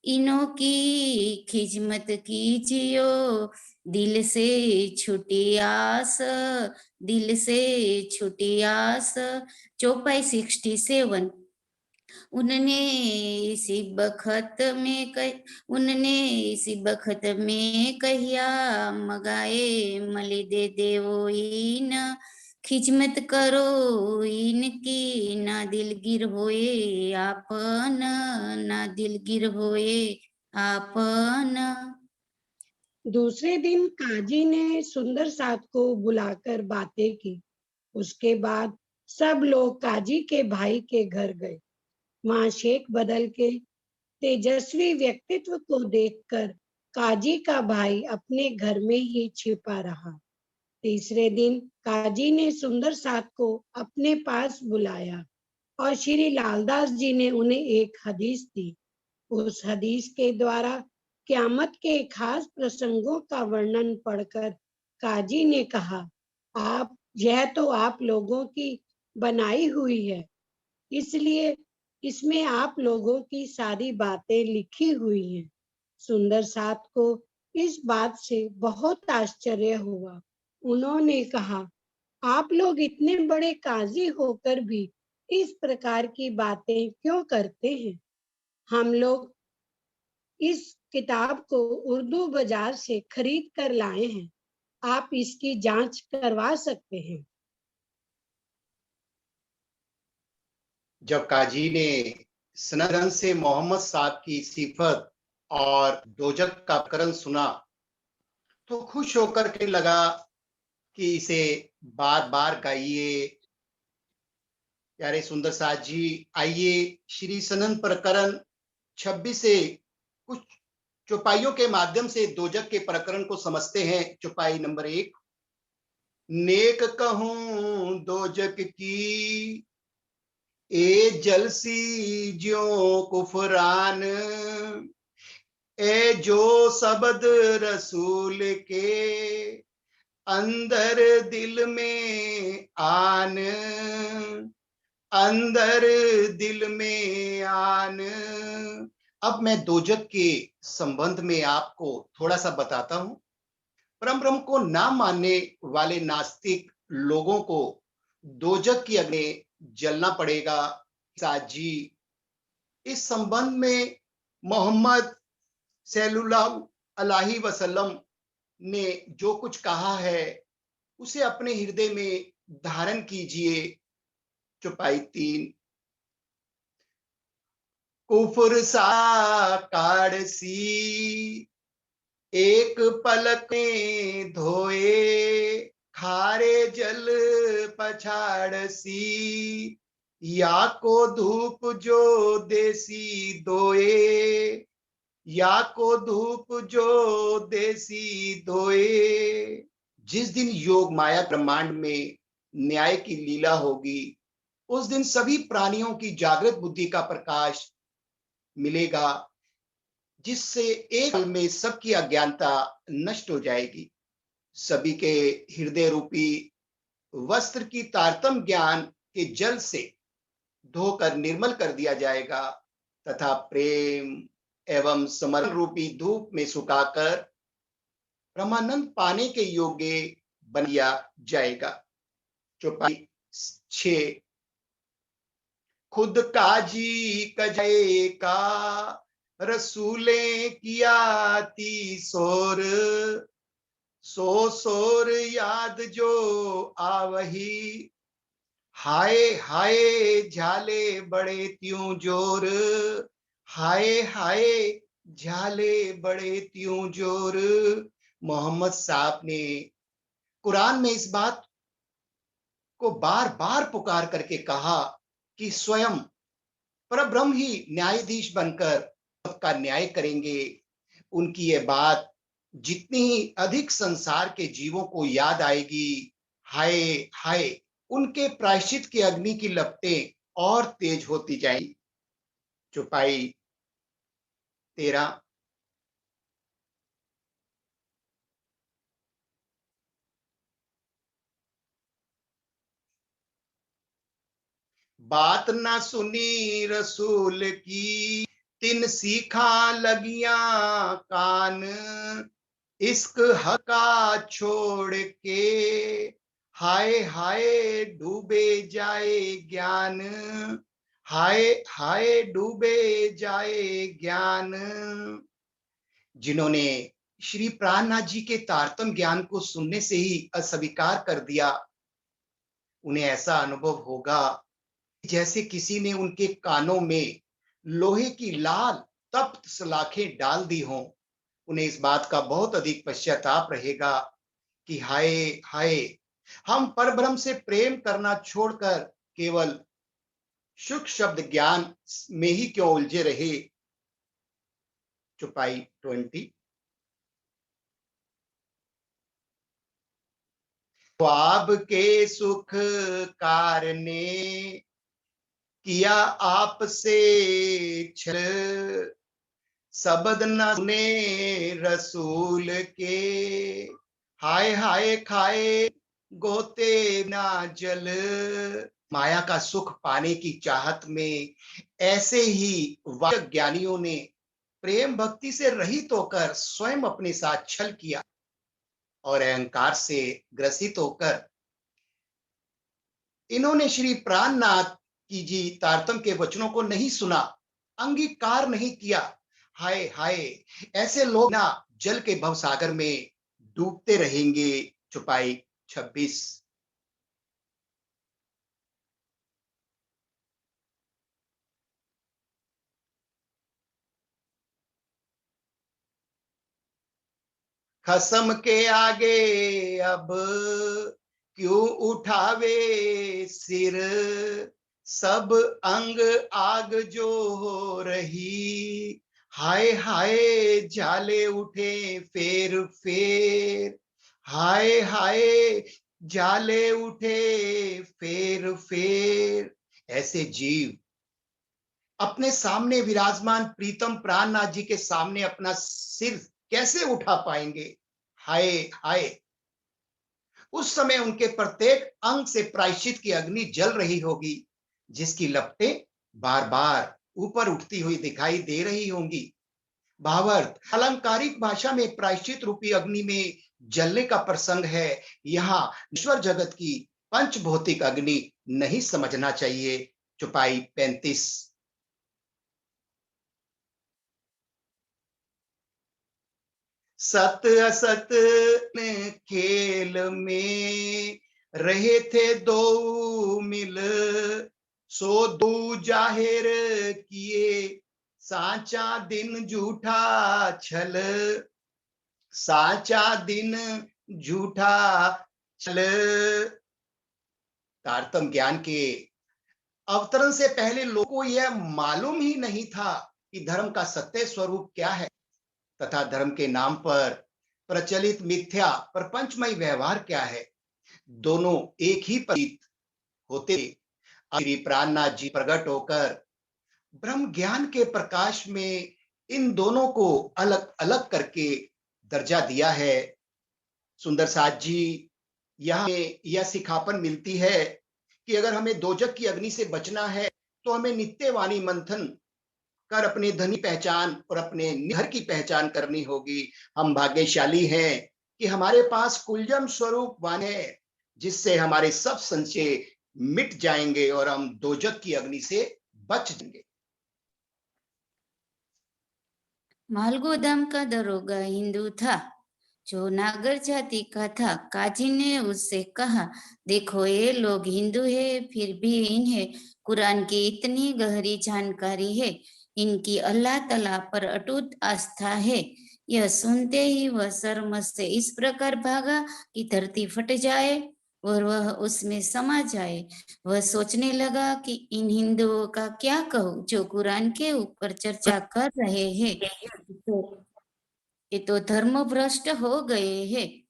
इनों की खिजमत कीजियो, दिल से छुटी आस, दिल से छुटी आस। चौपाई 67। उनने इसी बखत में कहिया, मगाए मली दे देवो इन, खिजमत करो इनकी, ना दिलगिर होए आपन, ना दिलगिर होए आपन। दूसरे दिन काजी ने सुंदर साथ को बुलाकर बातें की। उसके बाद सब लोग काजी के भाई के घर गए। वहां शेख बदल के तेजस्वी व्यक्तित्व को देखकर काजी का भाई अपने घर में ही छिपा रहा। तीसरे दिन काजी ने सुंदर साथ को अपने पास बुलाया और श्री लालदास जी ने उन्हें एक हदीस दी। उस हदीस के द्वारा क़यामत के खास प्रसंगों का वर्णन पढ़कर काजी ने कहा, यह तो आप लोगों की बनाई हुई है, इसलिए इसमें आप लोगों की सारी बातें लिखी हुई हैं। सुंदर साथ को इस बात से बहुत आश्चर्य हुआ। उन्होंने कहा, आप लोग इतने बड़े काजी होकर भी इस प्रकार की बातें क्यों करते हैं? हम लोग इस किताब को उर्दू बाजार से खरीद कर लाए हैं। आप इसकी जांच करवा सकते हैं। जब काजी ने सनद से मोहम्मद साहब की सिफत और दोजक का प्रकरण सुना तो खुश होकर के लगा कि इसे बार बार गाइए। प्यारे सुंदर साथ जी, आइए श्री सनद प्रकरण 26 से कुछ चौपाइयों के माध्यम से दोजक के प्रकरण को समझते हैं। चौपाई नंबर 1। नेक कहूं दोजक की, ए जलसी ज्यों कुफरान, ए जो सबद रसूल के अंदर दिल में आन, अंदर दिल में आन। अब मैं दोजक के संबंध में आपको थोड़ा सा बताता हूं। परम ब्रह्म को ना मानने वाले नास्तिक लोगों को दोजक की अग्नि जलना पड़ेगा। साथ जी, इस संबंध में मोहम्मद सल्लल्लाहु अलैहि वसल्लम ने जो कुछ कहा है उसे अपने हृदय में धारण कीजिए। चौपाई 3। कुफर सा काड़सी, एक पलक में धोए, खारे जल पछाड़सी, या को धूप जो देसी दोए, या को धूप जो देसी धोए। जिस दिन योग माया ब्रह्मांड में न्याय की लीला होगी उस दिन सभी प्राणियों की जागृत बुद्धि का प्रकाश मिलेगा, जिससे एक पल में सबकी अज्ञानता नष्ट हो जाएगी। सभी के हृदय रूपी वस्त्र की तारतम्य ज्ञान के जल से धोकर निर्मल कर दिया जाएगा तथा प्रेम एवं समर्पण रूपी धूप में सुखाकर ब्रह्मानंद पाने के योग्य बन दिया जाएगा। चौपाई 6। खुद काजी कजय का रसूले किया तीसोर, सो सोर याद जो आवही, हाय हाय झाले बड़े त्यों जोर, हाय हाय झाले बड़े त्यों जोर। मोहम्मद साहब ने कुरान में इस बात को बार बार पुकार करके कहा कि स्वयं परब्रह्म ही न्यायाधीश बनकर सबका न्याय करेंगे। उनकी ये बात जितनी ही अधिक संसार के जीवों को याद आएगी, हाय हाय उनके प्रायश्चित की अग्नि की लपटें और तेज होती जाएंगी। चौपाई 13। बात ना सुनी रसूल की, तिन सीखा लगिया कान, इश्क हका छोड़ के, हाय हाय डूबे जाए ज्ञान, हाय हाय डूबे जाए ज्ञान। जिन्होंने श्री प्राणनाथ जी के तारतम ज्ञान को सुनने से ही अस्वीकार कर दिया, उन्हें ऐसा अनुभव होगा जैसे किसी ने उनके कानों में लोहे की लाल तप्त सलाखें डाल दी हों। उन्हें इस बात का बहुत अधिक पश्चाताप रहेगा कि हाय हाय हम परब्रह्म से प्रेम करना छोड़कर केवल शुक शब्द ज्ञान में ही क्यों उलझे रहे। चौपाई 20। ख्वाब के सुख कारने किया आपसे छल, शब्द न सुने रसूल के, हाय हाय खाए गोते ना जल। माया का सुख पाने की चाहत में ऐसे ही ज्ञानियों ने प्रेम भक्ति से रहित होकर स्वयं अपने साथ छल किया और अहंकार से ग्रसित होकर इन्होंने श्री प्राणनाथ की जी तारतम के वचनों को नहीं सुना, अंगीकार नहीं किया। हाय हाय ऐसे लोग ना जल के भवसागर में डूबते रहेंगे। चौपाई 26। खसम के आगे अब क्यों उठावे सिर, सब अंग आग जो हो रही, हाय हाय झाले उठे फेर फेर, हाय हाय झाले उठे फेर फेर। ऐसे जीव अपने सामने विराजमान प्रीतम प्राणनाथ जी के सामने अपना सिर कैसे उठा पाएंगे। हाय हाय उस समय उनके प्रत्येक अंग से प्रायश्चित की अग्नि जल रही होगी, जिसकी लपटें बार बार ऊपर उठती हुई दिखाई दे रही होंगी। भावार्थ अलंकारिक भाषा में प्रायश्चित रूपी अग्नि में जलने का प्रसंग है। यहाँ ईश्वर जगत की पंच भौतिक अग्नि नहीं समझना चाहिए। चौपाई 35। सत असत खेल में रहे थे दो मिल, सो दो जाहिर किए साचा दिन झूठा छल, साचा दिन झूठा छल। तारतम ज्ञान के अवतरण से पहले लोगों को यह मालूम ही नहीं था कि धर्म का सत्य स्वरूप क्या है तथा धर्म के नाम पर प्रचलित मिथ्या प्रपंचमय व्यवहार क्या है। दोनों एक ही प्रतीत होते। श्री प्राणनाथ जी प्रकट होकर ब्रह्म ज्ञान के प्रकाश में इन दोनों को अलग अलग करके दर्जा दिया है। सुंदर साथ जी यहाँ यह सिखापन मिलती है कि अगर हमें दोजक की अग्नि से बचना है तो हमें नित्य वाणी मंथन कर अपने धनी पहचान और अपने निहर की पहचान करनी होगी। हम भाग्यशाली हैं कि हमारे पास कुलजम स्वरूप वाणी है, जिससे हमारे सब संशय मिट जाएंगे और हम दोजक की अग्नि से बच जाएंगे। मालगोदाम का दरोगा हिंदू था, जो नागर जाति का था। काजी ने उससे कहा, देखो ये लोग हिंदू है, फिर भी इन्हें कुरान की इतनी गहरी जानकारी है, इनकी अल्लाह तआला पर अटूट आस्था है। यह सुनते ही वह शर्म से इस प्रकार भागा कि धरती फट जाए और वह उसमें समा जाए। वह सोचने लगा कि इन हिंदुओं का क्या कहूँ, जो कुरान के ऊपर चर्चा कर रहे हैं। ये तो धर्म भ्रष्ट हो गए हैं।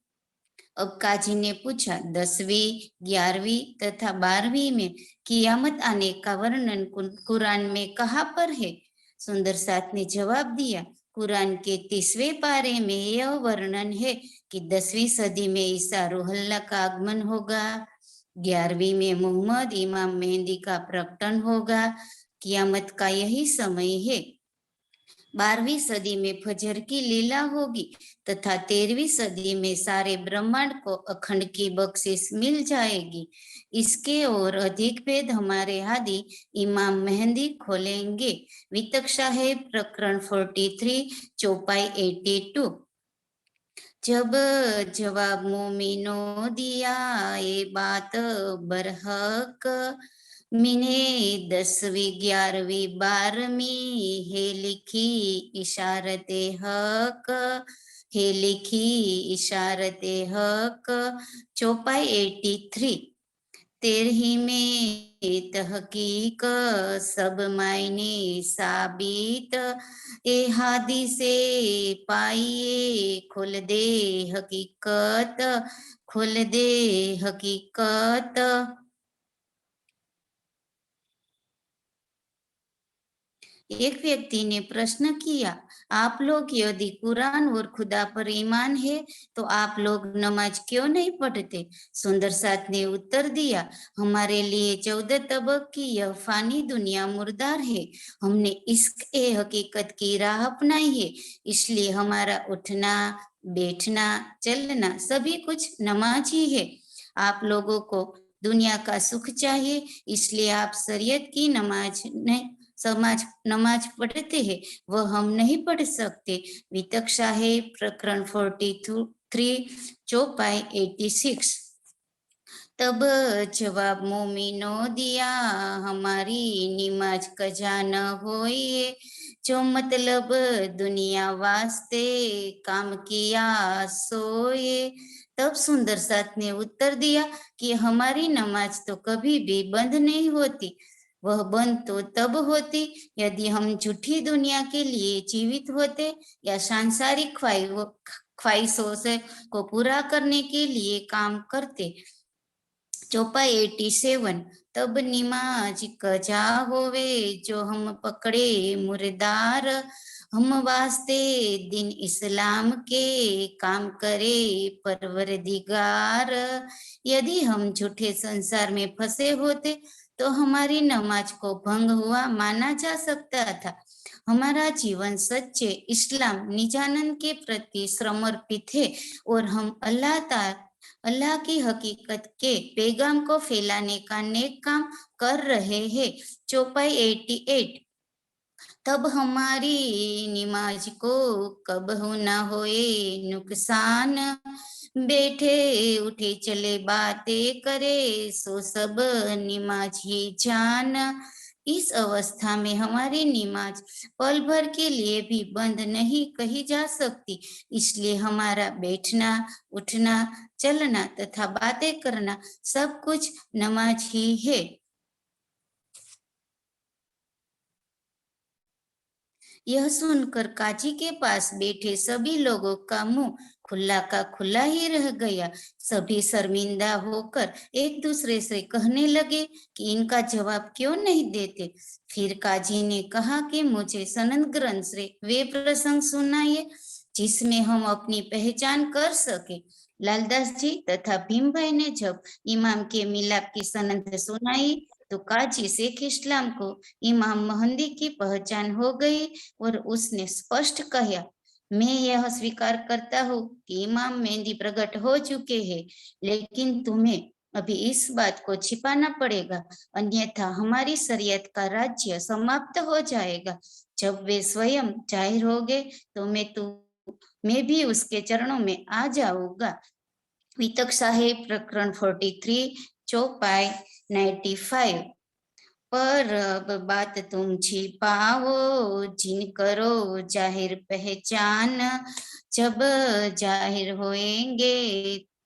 अब काजी ने पूछा, 10वीं, 11वीं तथा 12वीं में कियामत आने का वर्णन कुरान में कहाँ पर है? सुंदर साथ ने जवाब दिया, कुरान के 30वें पारे में यह वर्णन है कि 10वीं सदी में ईसा रूहुल्लाह का आगमन होगा, 11वीं में मोहम्मद इमाम मेहंदी का प्रकटन होगा। कियामत का यही समय है। 12वीं सदी में फजर की लीला होगी तथा 13वीं सदी में सारे ब्रह्मांड को अखंड की बख्शिश मिल जाएगी। इसके और अधिक भेद हमारे हादी इमाम मेहंदी खोलेंगे। वितक साहेब प्रकरण 43 चौपाई 82। जब जवाब मोमिनो दिया ये बात बरहक, मैंने 10वीं 11वीं 12वीं है लिखी इशारते हक, है लिखी इशारते हक। चौपाई 83। 13वीं में तहकीक सब मायने साबित, ए हादी से पाइए खुल दे हकीकत, खुल दे हकीकत। एक व्यक्ति ने प्रश्न किया, आप लोग यदि कुरान और खुदा पर ईमान है तो आप लोग नमाज क्यों नहीं पढ़ते? सुंदर साथ ने उत्तर दिया, हमारे लिए 14 तबक की यह फानी दुनिया मुर्दार है। हमने इश्क ए हकीकत की राह अपनाई है, इसलिए हमारा उठना, बैठना, चलना सभी कुछ नमाज ही है। आप लोगों को दुनिया का सुख चाहिए, इसलिए आप शरीयत की नमाज पढ़ते हैं, वह हम नहीं पढ़ सकते। वितक साहेब प्रकरण 43 चौपाई 86। तब जवाब मोमिनो दिया, हमारी निमाज कजा न होए, जो मतलब दुनिया वास्ते काम किया सोए। तब सुंदर साथ ने उत्तर दिया कि हमारी नमाज तो कभी भी बंद नहीं होती, वह बंद तो तब होती यदि हम झूठी दुनिया के लिए जीवित होते या सांसारिक ख्वाहिशों से को पूरा करने के लिए काम करते। चौपाई 87। तब निमाज कजा होवे, जो हम पकड़े मुर्दार, हम वास्ते दिन इस्लाम के काम करे परवरदिगार। यदि हम झूठे संसार में फंसे होते तो हमारी नमाज को भंग हुआ माना जा सकता था। हमारा जीवन सच्चे इस्लाम निजानंद के प्रति समर्पित है और हम अल्लाह की हकीकत के पैगाम को फैलाने का नेक काम कर रहे हैं। चौपाई 88। तब हमारी निमाज को कबहू न होए नुकसान, बैठे उठे चले बातें करे सो सब निमाज ही जान। इस अवस्था में हमारी निमाज पल भर के लिए भी बंद नहीं कही जा सकती, इसलिए हमारा बैठना, उठना, चलना तथा बातें करना सब कुछ नमाज ही है। यह सुनकर काजी के पास बैठे सभी लोगों का मुंह खुला का खुला ही रह गया। सभी शर्मिंदा होकर एक दूसरे से कहने लगे कि इनका जवाब क्यों नहीं देते। फिर काजी ने कहा कि मुझे सनद ग्रंथ से वे प्रसंग सुनाइए जिसमें हम अपनी पहचान कर सके। लालदास जी तथा भीम भाई ने जब इमाम के मिलाप की सनद सुनाई तो काजी शेख इस्लाम को इमाम महदी की पहचान हो गई और उसने स्पष्ट कहा, मैं यह स्वीकार करता हूँ कि इमाम मेहदी प्रकट हो चुके हैं, लेकिन तुम्हें अभी इस बात को छिपाना पड़ेगा, अन्यथा हमारी शरीयत का राज्य समाप्त हो जाएगा। जब वे स्वयं जाहिर हो गए तो मैं भी उसके चरणों में आ जाऊंगा। वितक साहेब प्रकरण 43 चौपाई 95। पर अब बात तुम छिपाओ जिन करो जाहिर पहचान, जब जाहिर होएंगे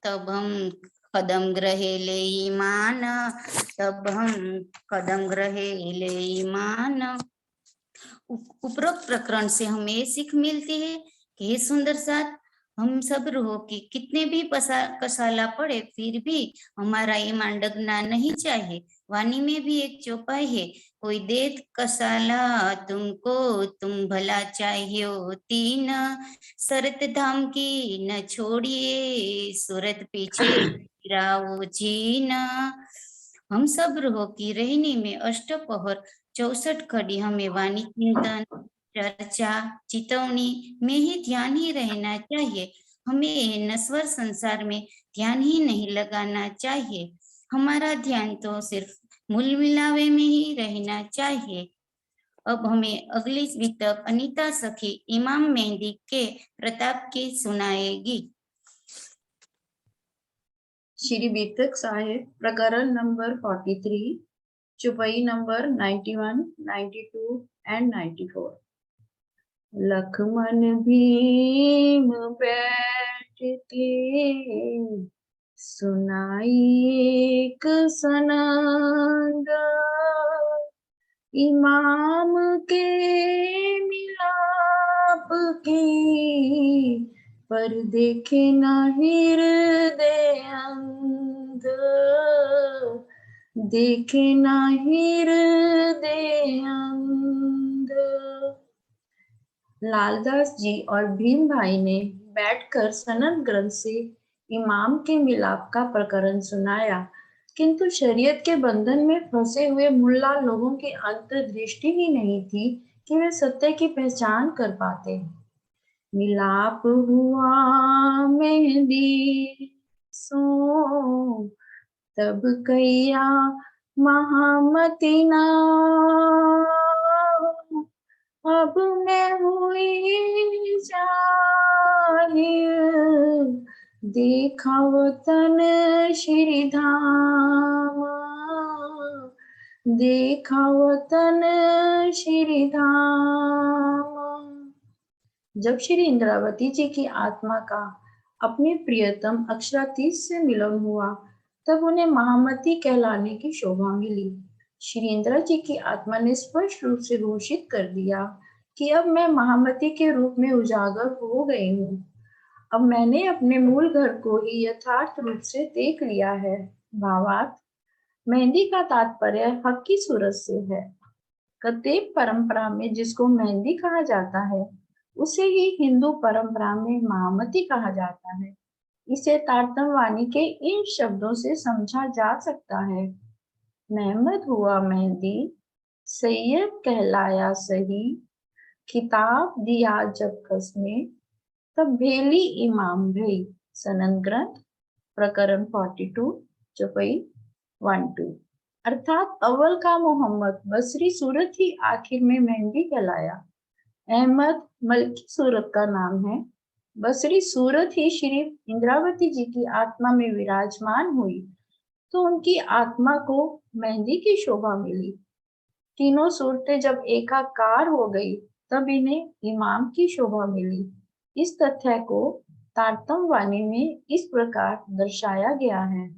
तब हम कदम ग्रहे ले ईमान, तब हम कदम ग्रहे ले ईमान। उपरोक्त प्रकरण से हमें ये सीख मिलती है कि हे सुंदर साथ, हम सब रूहों की कितने भी कसाला पड़े फिर भी हमारा ईमान डगना नहीं चाहिए। वाणी में भी एक चौपाई है, कोई देत कसाला तुमको तुम भला चाहिए तीन, शरत धाम की न छोड़िए सूरत पीछे गिराओ जीन। हम सब रूहों की रहनी में अष्टपहर 64 घड़ी हमें वाणी चिंतन चर्चा चितौनी में ही ध्यान ही रहना चाहिए। हमें नश्वर संसार में ध्यान ही नहीं लगाना चाहिए। हमारा ध्यान तो सिर्फ मूल मिलावे में ही रहना चाहिए। अब हमें अगली वितक अनीता सखी इमाम मेहदी के प्रताप की सुनाएगी। श्री बीतक साहेब प्रकरण नंबर 43 चौपाई नंबर 91, 92 and 94। लक्ष्मण भीम बैठते सुनाई एक सनंद, इमाम के मिलाप की पर देखे न हृदय अंध, देखे न हृदय अंध। लालदास जी और भीम भाई ने बैठकर सनद ग्रंथ से इमाम के मिलाप का प्रकरण सुनाया, किंतु शरीयत के बंधन में फंसे हुए मुल्ला लोगों की अंतर्दृष्टि ही नहीं थी कि वे सत्य की पहचान कर पाते। मिलाप हुआ मेहंदी सो तब कैया महामती ना, अब मैं हुई जाहिर देखा वतन श्री धाम, देखा वतन श्री धाम। जब श्री इंद्रावती जी की आत्मा का अपने प्रियतम अक्षरातीत से मिलन हुआ तब उन्हें महामती कहलाने की शोभा मिली। श्री इंदिरा जी की आत्मा ने स्पष्ट रूप से घोषित कर दिया कि अब मैं महामती के रूप में उजागर हो गई हूँ। अब मैंने अपने मूल घर को ही यथार्थ रूप से देख लिया है। भावार्थ, मेहंदी का तात्पर्य हक की सूरत से है। कतेब परंपरा में जिसको मेहंदी कहा जाता है उसे ही हिंदू परंपरा में महामती कहा जाता है। इसे तारतम वाणी के इन शब्दों से समझा जा सकता है। मेहमद हुआ मेहंदी, सैयद कहलाया सही, खिताब दिया जब कसने तब भेली इमाम भई। सनद ग्रंथ प्रकरण 42 चौपाई 1-2। अर्थात अव्वल का मोहम्मद बसरी सूरत ही आखिर में मेहंदी कहलाया। अहमद मलकी सूरत का नाम है। बसरी सूरत ही श्री इंद्रावती जी की आत्मा में विराजमान हुई तो उनकी आत्मा को मेहंदी की शोभा मिली। तीनों सूरतें जब एकाकार हो गई तब इन्हें इमाम की शोभा मिली। इस तथ्य को तारतम वाणी में इस प्रकार दर्शाया गया है।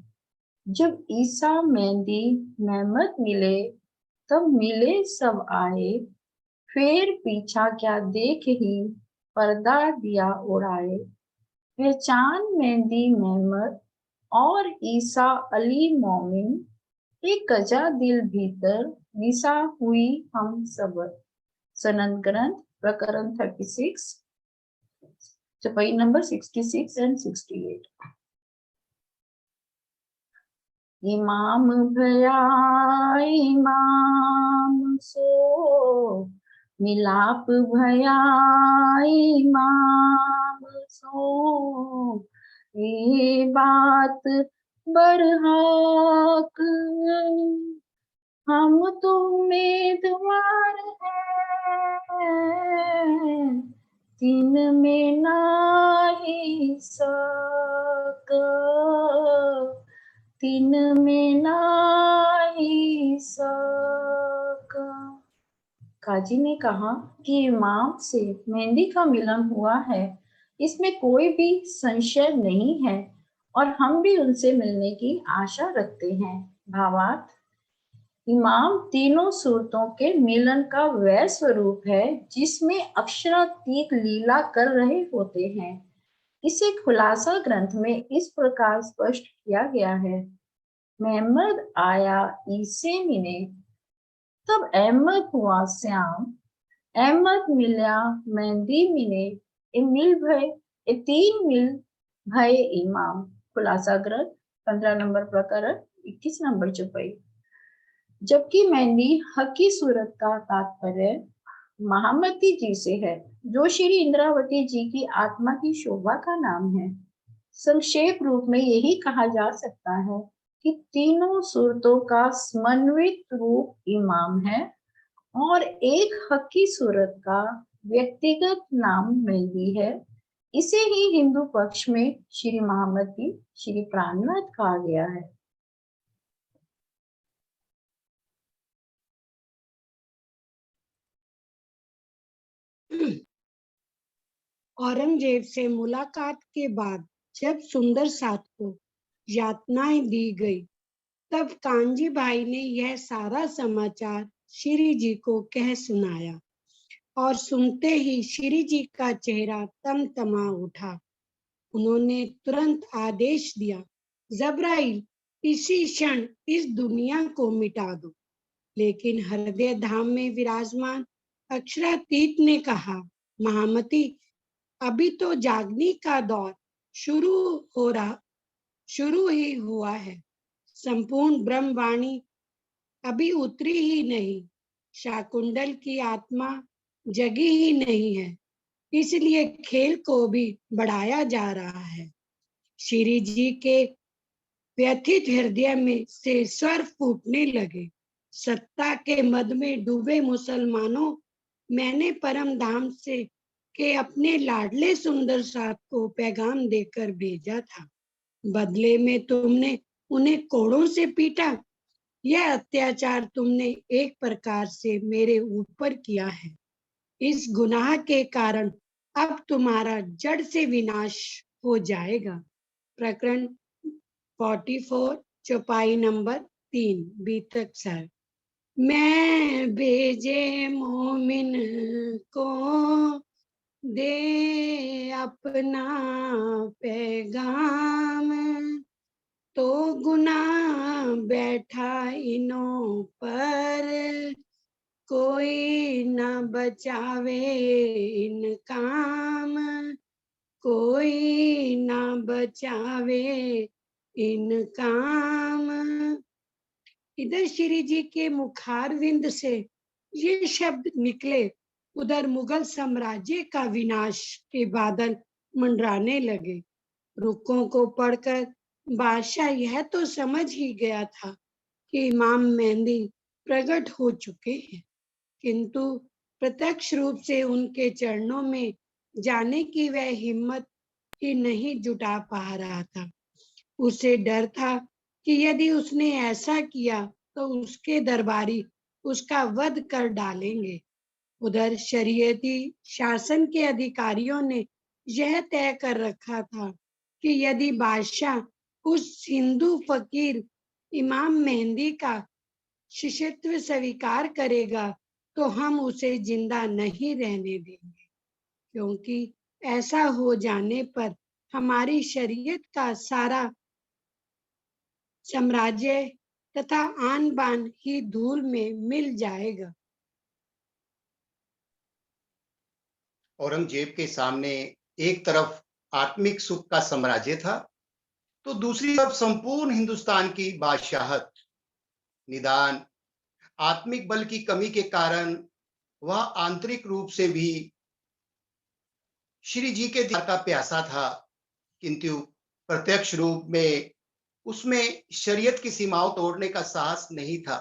जब ईसा मेहंदी मेहमद मिले तब मिले सब आए, फिर पीछा क्या देख ही पर्दा दिया उड़ाए। पहचान मेहंदी मेहमद और ईसा अली मोमिन, एक गजा दिल भीतर निसा हुई हम सबर। सनद ग्रंथ प्रकरण 36 चौपाई नंबर 66 and 68। इमाम भया इमाम सो, मिलाप भया इमाम सो, ये बात बरहक हम तो उम्मीदवार हैं, तीन में नाही सक, तीन में नाही सक। काजी ने कहा कि इमाम से मेहंदी का मिलन हुआ है, इसमें कोई भी संशय नहीं है और हम भी उनसे मिलने की आशा रखते हैं। भावार्थ, इमाम तीनों सूरतों के मिलन का वह स्वरूप है जिसमें अक्षरातीत लीला कर रहे होते हैं। इसे खुलासा ग्रंथ में इस प्रकार स्पष्ट किया गया है। मोहम्मद आया ईसे मिले, तब अहमद हुआ श्याम, अहमद मिल्या मेहंदी मिले, ए मिल भय ए तीन मिल भय इमाम। खुलासा ग्रंथ 15 नंबर प्रकरण 21 नंबर चौपाई। जबकि मेहंदी हकी सूरत का तात्पर्य महामती जी से है, जो श्री इंद्रावती जी की आत्मा की शोभा का नाम है। संक्षेप रूप में यही कहा जा सकता है कि तीनों सूरतों का समन्वित रूप इमाम है और एक हकी सूरत का व्यक्तिगत नाम मेहंदी है। इसे ही हिंदू पक्ष में श्री महामती, श्री प्राणनाथ कहा गया है। औरंगजेब से मुलाकात के बाद जब सुंदर साथ को यातनाएं दी गई, तब कांजी भाई ने यह सारा समाचार श्री जी को कह सुनाया और सुनते ही श्री जी का चेहरा तमतमा उठा। उन्होंने तुरंत आदेश दिया, जबराइल, इसी क्षण इस दुनिया को मिटा दो। लेकिन हृदय धाम में विराजमान अक्षरातीत ने कहा, महामती, अभी तो जागने का दौर शुरू ही हुआ है। संपूर्ण ब्रह्मवाणी अभी उतरी ही नहीं, शाकुंतल की आत्मा जगी ही नहीं है, इसलिए खेल को भी बढ़ाया जा रहा है। श्री जी के व्यथित हृदय में से स्वर फूटने लगे। सत्ता के मद में डूबे मुसलमानों, मैंने परम धाम से के अपने लाडले सुंदर साथ को पैगाम देकर भेजा था। बदले में तुमने उन्हें कोड़ों से पीटा। यह अत्याचार तुमने एक प्रकार से मेरे ऊपर किया है। इस गुनाह के कारण अब तुम्हारा जड़ से विनाश हो जाएगा। प्रकरण 44 चौपाई नंबर 3 बीतक सर। मैं भेजे मोमिन को दे अपना पैगाम, तो गुनाह बैठा इन्हों पर, कोई न बचावे इन काम, कोई न बचावे इन काम। इधर श्री जी के मुखारविंद से ये शब्द निकले, उधर मुगल साम्राज्य का विनाश के बादल मंडराने लगे। रुकों को पढ़कर बादशाह यह तो समझ ही गया था कि इमाम मेहंदी प्रकट हो चुके हैं, किंतु प्रत्यक्ष रूप से उनके चरणों में जाने की वह हिम्मत ही नहीं जुटा पा रहा था। उसे डर था कि यदि उसने ऐसा किया तो उसके दरबारी उसका वध कर डालेंगे। उधर शरीयती शासन के अधिकारियों ने यह तय कर रखा था कि यदि बादशाह उस हिंदू फकीर इमाम मेहंदी का शिष्यत्व स्वीकार करेगा तो हम उसे जिंदा नहीं रहने देंगे, क्योंकि ऐसा हो जाने पर हमारी शरीयत का सारा साम्राज्य तथा आन बान ही धूल में मिल जाएगा। औरंगजेब के सामने एक तरफ आत्मिक सुख का साम्राज्य था तो दूसरी तरफ संपूर्ण हिंदुस्तान की बादशाहत, निदान आत्मिक बल की कमी के कारण वह आंतरिक रूप से भी श्री जी के दीदार का प्यासा था, किंतु प्रत्यक्ष रूप में उसमें शरीयत की सीमाओं तोड़ने का साहस नहीं था।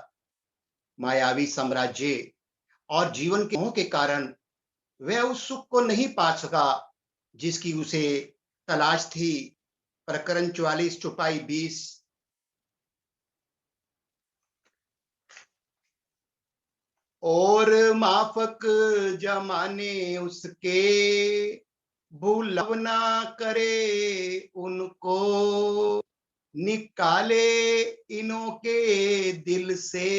मायावी साम्राज्य और जीवन के मोह के कारण वह उस सुख को नहीं पा सका जिसकी उसे तलाश थी। प्रकरण 44 चौपाई 20। और माफक जमाने उसके भूलव ना करे उनको, निकाले इनों के दिल से,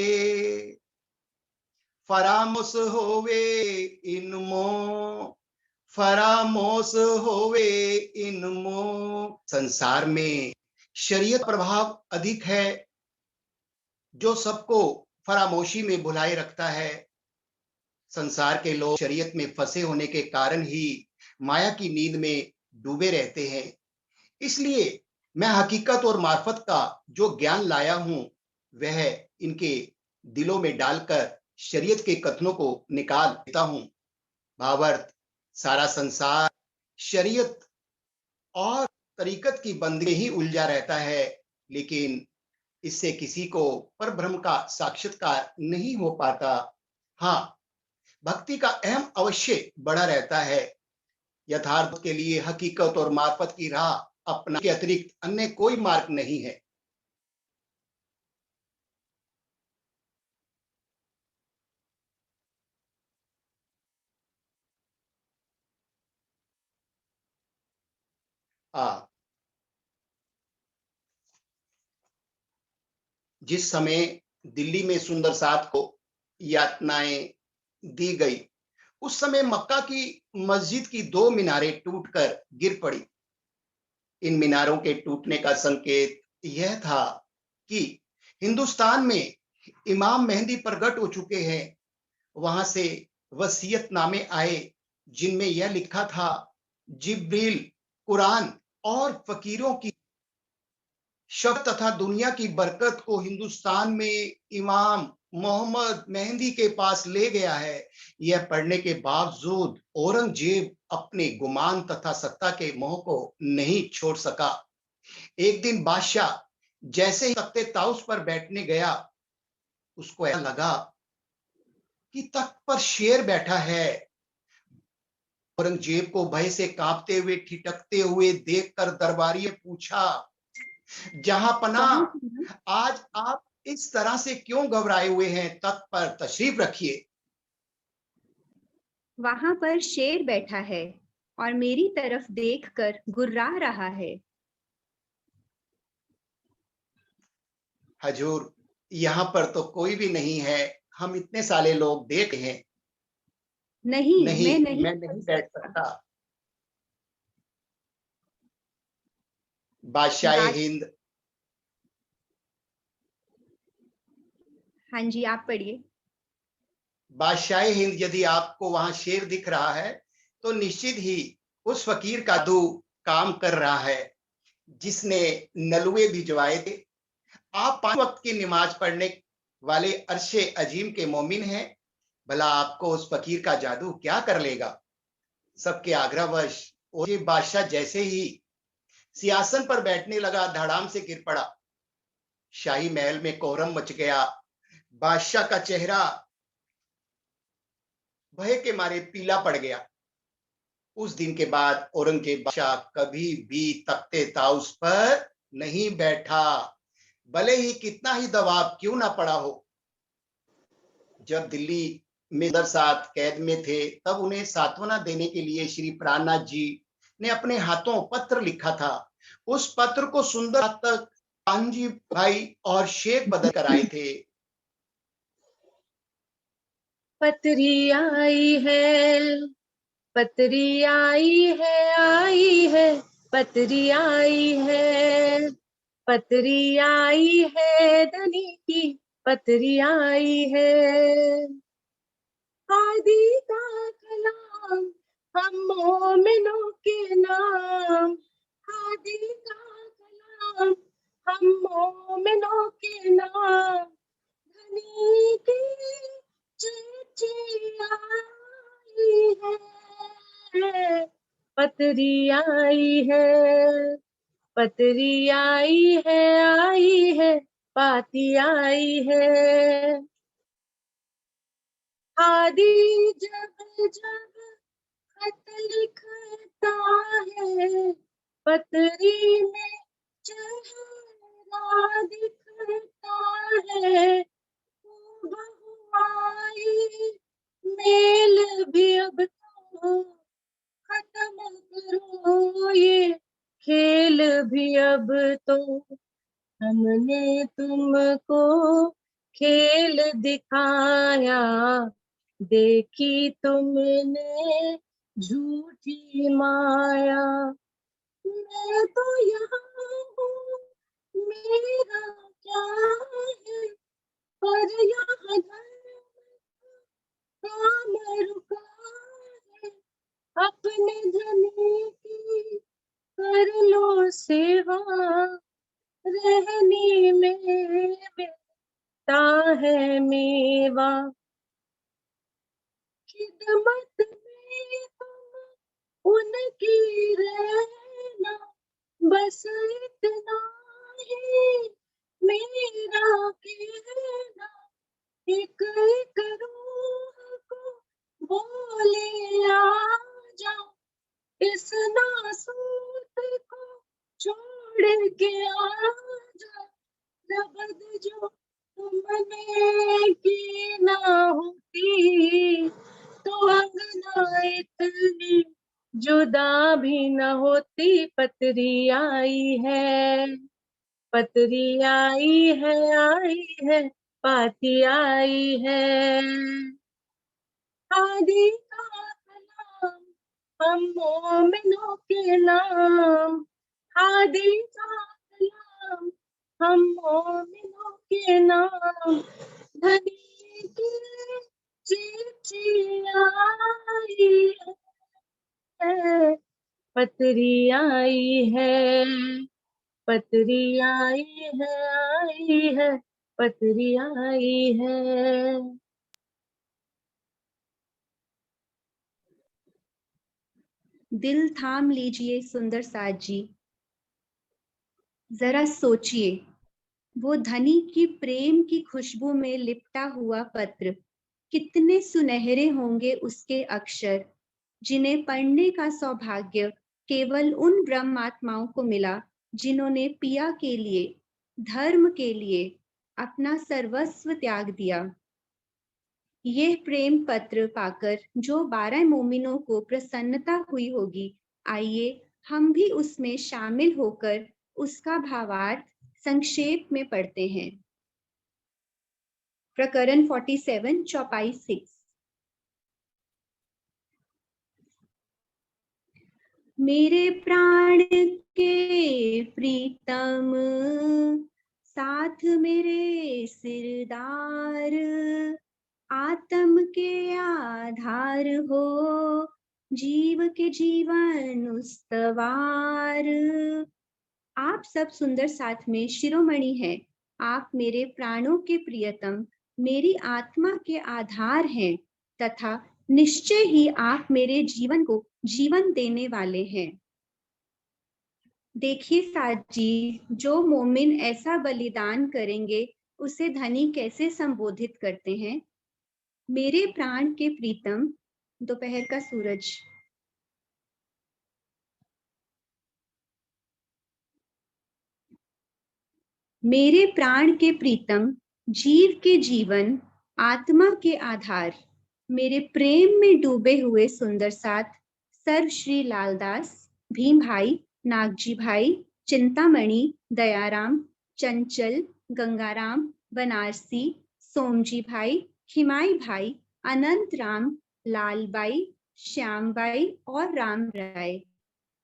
फरामोश होवे इनमो, फरामोश होवे इनमो। संसार में शरीयत प्रभाव अधिक है जो सबको फरामोशी में भुलाए रखता है। संसार के लोग शरीयत में फंसे होने के कारण ही माया की नींद में डूबे रहते हैं। इसलिए मैं हकीकत और मार्फत का जो ज्ञान लाया हूं वह इनके दिलों में डालकर शरीयत के कथनों को निकाल देता हूं। भावार्थ, सारा संसार शरीयत और तरीकत की बंदी ही उलझा रहता है, लेकिन इससे किसी को परब्रह्म का साक्षात्कार नहीं हो पाता। हाँ, भक्ति का अहम अवश्य बढ़ा रहता है। यथार्थ के लिए हकीकत और मार्फत की राह अपना के अतिरिक्त अन्य कोई मार्ग नहीं है। जिस समय दिल्ली में सुंदर साथ को यातनाएं दी गई, उस समय मक्का की मस्जिद की 2 मीनारें टूटकर गिर पड़ी। इन मीनारों के टूटने का संकेत यह था कि हिंदुस्तान में इमाम मेहंदी प्रकट हो चुके हैं। वहां से वसीयतनामे आए जिनमें यह लिखा था, जिब्रील, कुरान और फकीरों की शब्द तथा दुनिया की बरकत को हिंदुस्तान में इमाम मोहम्मद मेहंदी के पास ले गया है। यह पढ़ने के बावजूद औरंगजेब अपने गुमान तथा सत्ता के मोह को नहीं छोड़ सका। एक दिन बादशाह जैसे ही तख्ते ताउस पर बैठने गया, उसको ऐसा लगा कि तख्त पर शेर बैठा है। औरंगजेब को भय से कांपते हुए, ठिठकते हुए देखकर दरबारी ने पूछा, जहां पना, आज आप इस तरह से क्यों घबराए हुए हैं? तख्त पर तशरीफ रखिए। वहां पर शेर बैठा है और मेरी तरफ देखकर गुर्रा रहा है। हजूर, यहाँ पर तो कोई भी नहीं है। हम इतने सारे लोग देख हैं। नहीं, नहीं, मैं मैं नहीं बैठ सकता। बादशाह बात हिंद। हाँ जी, आप पढ़िए। बादशाह हिंद, यदि आपको वहां शेर दिख रहा है तो निश्चित ही उस फकीर का दू काम कर रहा है जिसने नलुए भिजवाए थे। आप 5 वक्त की नमाज पढ़ने वाले अरशे अजीम के मोमिन हैं। भला आपको उस फकीर का जादू क्या कर लेगा? सबके आग्रहवश और ये बादशाह जैसे ही सिंहासन पर बैठने लगा, धड़ाम से गिर पड़ा। शाही महल में कोहरम मच गया। बादशाह का चेहरा भय के मारे पीला पड़ गया। उस दिन के बाद औरंगजेब बादशाह कभी भी तख्ते ताउस पर नहीं बैठा, भले ही कितना ही दबाव क्यों ना पड़ा हो। जब दिल्ली में साथ कैद में थे, तब उन्हें सांत्वना देने के लिए श्री प्राणनाथ जी ने अपने हाथों पत्र लिखा था। उस पत्र को सुंदर तक कांजी भाई और शेख बदल कर आए थे। पतरी आई है, पतरी आई है, पतरी आई है, पतरी आई है, धनी की पतरी आई है। हादी का कलाम हम मोमिनों के नाम, हादी का हम मोमिनों के नाम, धनी की चिट्ठी आई है, पतरी आई है, पतरी आई है, पाती आई है। हादी जब जब खत लिखता है, पतरी में चेहरा दिखता है। बहुआई मेल भी अब तो खत्म करो, ये खेल भी अब तो। हमने तुमको खेल दिखाया, देखी तुमने झूठी माया। मैं तो यहाँ हूँ, मेरा क्या है, पर यहाँ काम रुका है। अपने धनी की कर लो सेवा, रहनी में मिलता है मेवा। खिदमत में तुम उनकी रहना, बस इतना ही मेरा कहना। एक एक रूह को बोले आ जाओ, इस नासूत को छोड़ के आ जाओ। जबद जो तुमने की ना होती, तो अंगना इतनी जुदा भी न होती। पतरी आई है, पतरी आई है, पाती आई है। हादी का सलाम, हम मोमिनों के नाम, हादी का सलाम, हम मोमिनों के नाम। धनी की चिट्ठी आई है, पतरी आई है, पतरी आई है, पतरी आई है। दिल थाम लीजिए सुंदर साथ जी, जरा सोचिए, वो धनी की प्रेम की खुशबू में लिपटा हुआ पत्र, कितने सुनहरे होंगे उसके अक्षर, जिन्हें पढ़ने का सौभाग्य केवल उन ब्रह्म आत्माओं को मिला जिन्होंने पिया के लिए, धर्म के लिए अपना सर्वस्व त्याग दिया। यह प्रेम पत्र पाकर जो 12 मोमिनों को प्रसन्नता हुई होगी, आइए हम भी उसमें शामिल होकर उसका भावार्थ संक्षेप में पढ़ते हैं। प्रकरण 47 चौपाई 6। मेरे प्राण के प्रीतम, साथ मेरे सिरदार, आत्म के आधार हो, जीव के जीवन उस्तवार। आप सब सुंदर साथ में शिरोमणि हैं, आप मेरे प्राणों के प्रियतम, मेरी आत्मा के आधार हैं, तथा निश्चय ही आप मेरे जीवन को जीवन देने वाले हैं। देखिए साथ जी, जो मोमिन ऐसा बलिदान करेंगे उसे धनी कैसे संबोधित करते हैं। मेरे प्राण के प्रीतम, दोपहर का सूरज। मेरे प्राण के प्रीतम, जीव के जीवन, आत्मा के आधार, मेरे प्रेम में डूबे हुए सुंदर साथ सर्व श्री लालदास, भीम भाई, नागजी भाई, चिंतामणि, दयाराम, चंचल, गंगाराम, बनारसी, सोमजी भाई, खिमाई भाई, अनंत राम, लालबाई, श्यामबाई और राम राय,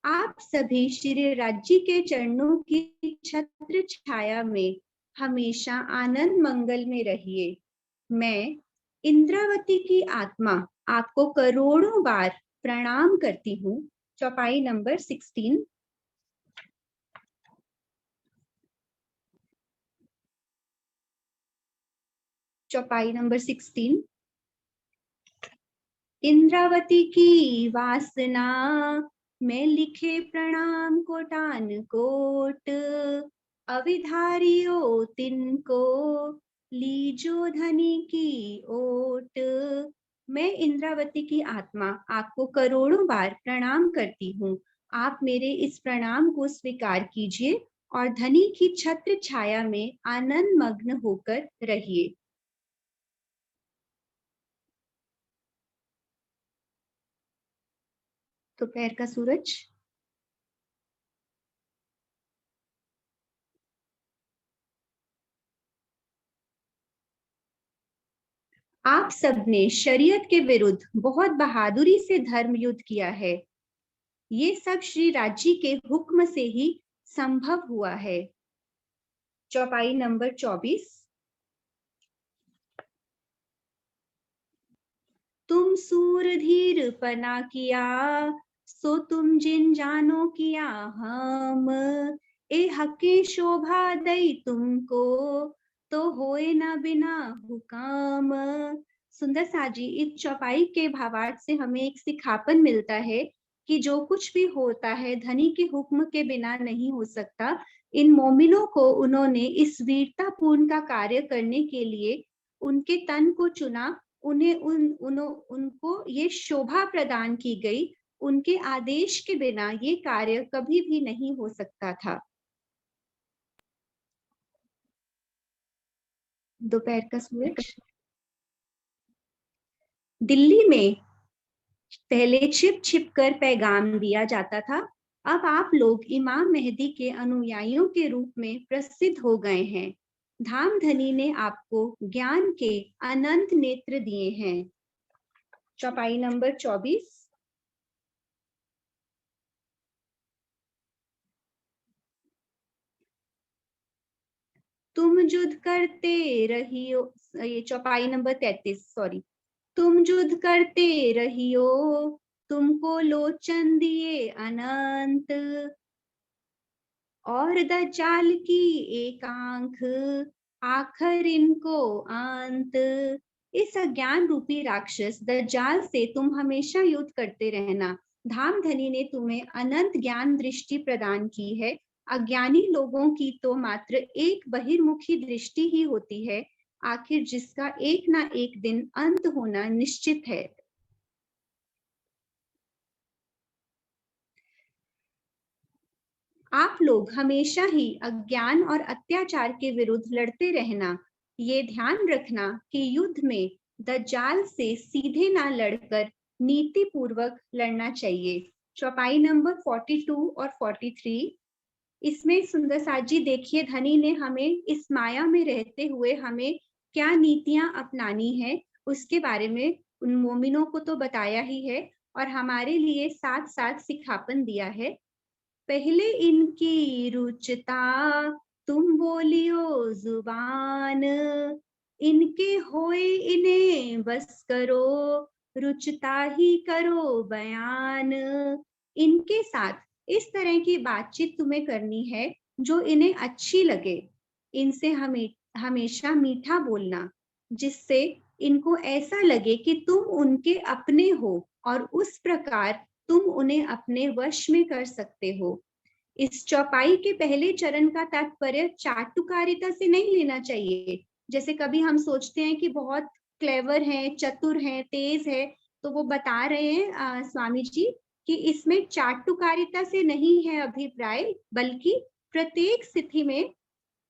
आप सभी श्री राज्य के चरणों की छत्र छाया में हमेशा आनंद मंगल में रहिए। मैं इंद्रावती की आत्मा आपको करोड़ों बार प्रणाम करती हूँ। चौपाई नंबर 16। चौपाई नंबर 16। इंद्रावती की वासना में लिखे प्रणाम कोटान कोट, अविधारियो तिनको लीजो धनी की ओट। मैं इंद्रावती की आत्मा आपको करोड़ों बार प्रणाम करती हूँ। आप मेरे इस प्रणाम को स्वीकार कीजिए और धनी की छत्र छाया में आनंद मग्न होकर रहिए। दोपहर का सूरज। आप सबने शरीयत के विरुद्ध बहुत बहादुरी से धर्म युद्ध किया है। ये सब श्री राज्य के हुक्म से ही संभव हुआ है। चौपाई नंबर 24। तुम सूर धीर पना किया, सो तुम जिन जानो किया हम, ए हके शोभा दई तुमको, तो होए ना बिना हुकाम। सुंदर साजी, इस चौपाई के भावार्थ से हमें एक सिखापन मिलता है कि जो कुछ भी होता है धनी के हुक्म के बिना नहीं हो सकता। इन मोमिनों को उन्होंने इस वीरतापूर्ण का कार्य करने के लिए उनके तन को चुना, उन्हें उनको ये शोभा प्रदान की गई। उनके आदेश के बिना ये कार्य कभी भी नहीं हो सकता था। दोपहर का सूरज। दिल्ली में पहले छिप छिप कर पैगाम दिया जाता था, अब आप लोग इमाम मेहदी के अनुयायियों के रूप में प्रसिद्ध हो गए हैं। धाम धनी ने आपको ज्ञान के अनंत नेत्र दिए हैं। चौपाई नंबर 24। तुम युद्ध करते रहियो, ये चौपाई नंबर 33, सॉरी। तुम युद्ध करते रहियो, तुमको लोचन दिए अनंत, और दज्जाल की एक आंख, आखिर इनको अंत। इस अज्ञान रूपी राक्षस दज्जाल से तुम हमेशा युद्ध करते रहना। धाम धनी ने तुम्हें अनंत ज्ञान दृष्टि प्रदान की है। अज्ञानी लोगों की तो मात्र एक बहिर्मुखी दृष्टि ही होती है, आखिर जिसका एक ना एक दिन अंत होना निश्चित है। आप लोग हमेशा ही अज्ञान और अत्याचार के विरुद्ध लड़ते रहना। ये ध्यान रखना कि युद्ध में दज्जाल से सीधे ना लड़कर नीति पूर्वक लड़ना चाहिए। चौपाई नंबर 42 और 43। इसमें सुंदर साजी देखिए, धनी ने हमें इस माया में रहते हुए हमें क्या नीतियां अपनानी है उसके बारे में उन मोमिनों को तो बताया ही है, और हमारे लिए साथ साथ सिखापन दिया है। पहले इनकी रुचता तुम बोलियो जुबान, इनके होए इन्हें बस करो, रुचता ही करो बयान। इनके साथ इस तरह की बातचीत तुम्हें करनी है जो इन्हें अच्छी लगे। इनसे हमेशा मीठा बोलना, जिससे इनको ऐसा लगे कि तुम उनके अपने हो और उस प्रकार तुम उन्हें अपने वश में कर सकते हो। इस चौपाई के पहले चरण का तात्पर्य चाटुकारिता से नहीं लेना चाहिए। जैसे कभी हम सोचते हैं कि बहुत क्लेवर है, चतुर है, तेज है, तो वो बता रहे हैं स्वामी जी कि इसमें चाटुकारिता से नहीं है अभिप्राय, बल्कि प्रत्येक स्थिति में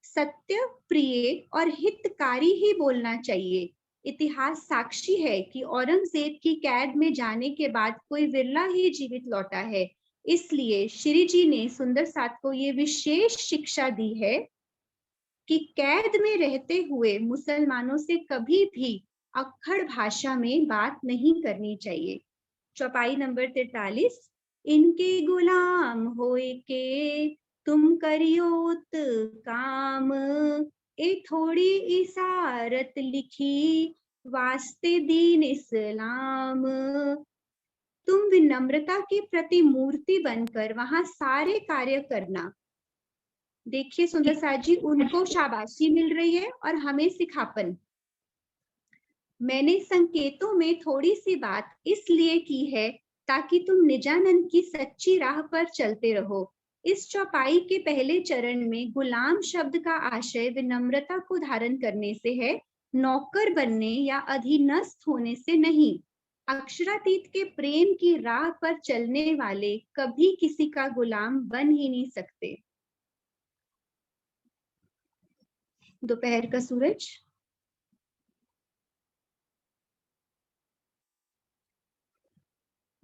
सत्य, प्रिय और हितकारी ही बोलना चाहिए। इतिहास साक्षी है कि औरंगजेब की कैद में जाने के बाद कोई विरला ही जीवित लौटा है। इसलिए श्री जी ने सुंदर साथ को ये विशेष शिक्षा दी है कि कैद में रहते हुए मुसलमानों से कभी भी अक्खड़ भाषा में बात नहीं करनी चाहिए। चौपाई नंबर 43। इनके गुलाम होए के तुम करियो उत काम, ए थोड़ी इशारत लिखी वास्ते दीन इस्लाम। तुम विनम्रता की प्रतिमूर्ति बनकर वहां सारे कार्य करना। देखिए सुंदर साथ जी, उनको शाबाशी मिल रही है और हमें सिखापन। मैंने संकेतों में थोड़ी सी बात इसलिए की है ताकि तुम निजानंद की सच्ची राह पर चलते रहो। इस चौपाई के पहले चरण में गुलाम शब्द का आशय विनम्रता को धारण करने से है, नौकर बनने या अधीनस्थ होने से नहीं। अक्षरातीत के प्रेम की राह पर चलने वाले कभी किसी का गुलाम बन ही नहीं सकते। दोपहर का सूरज।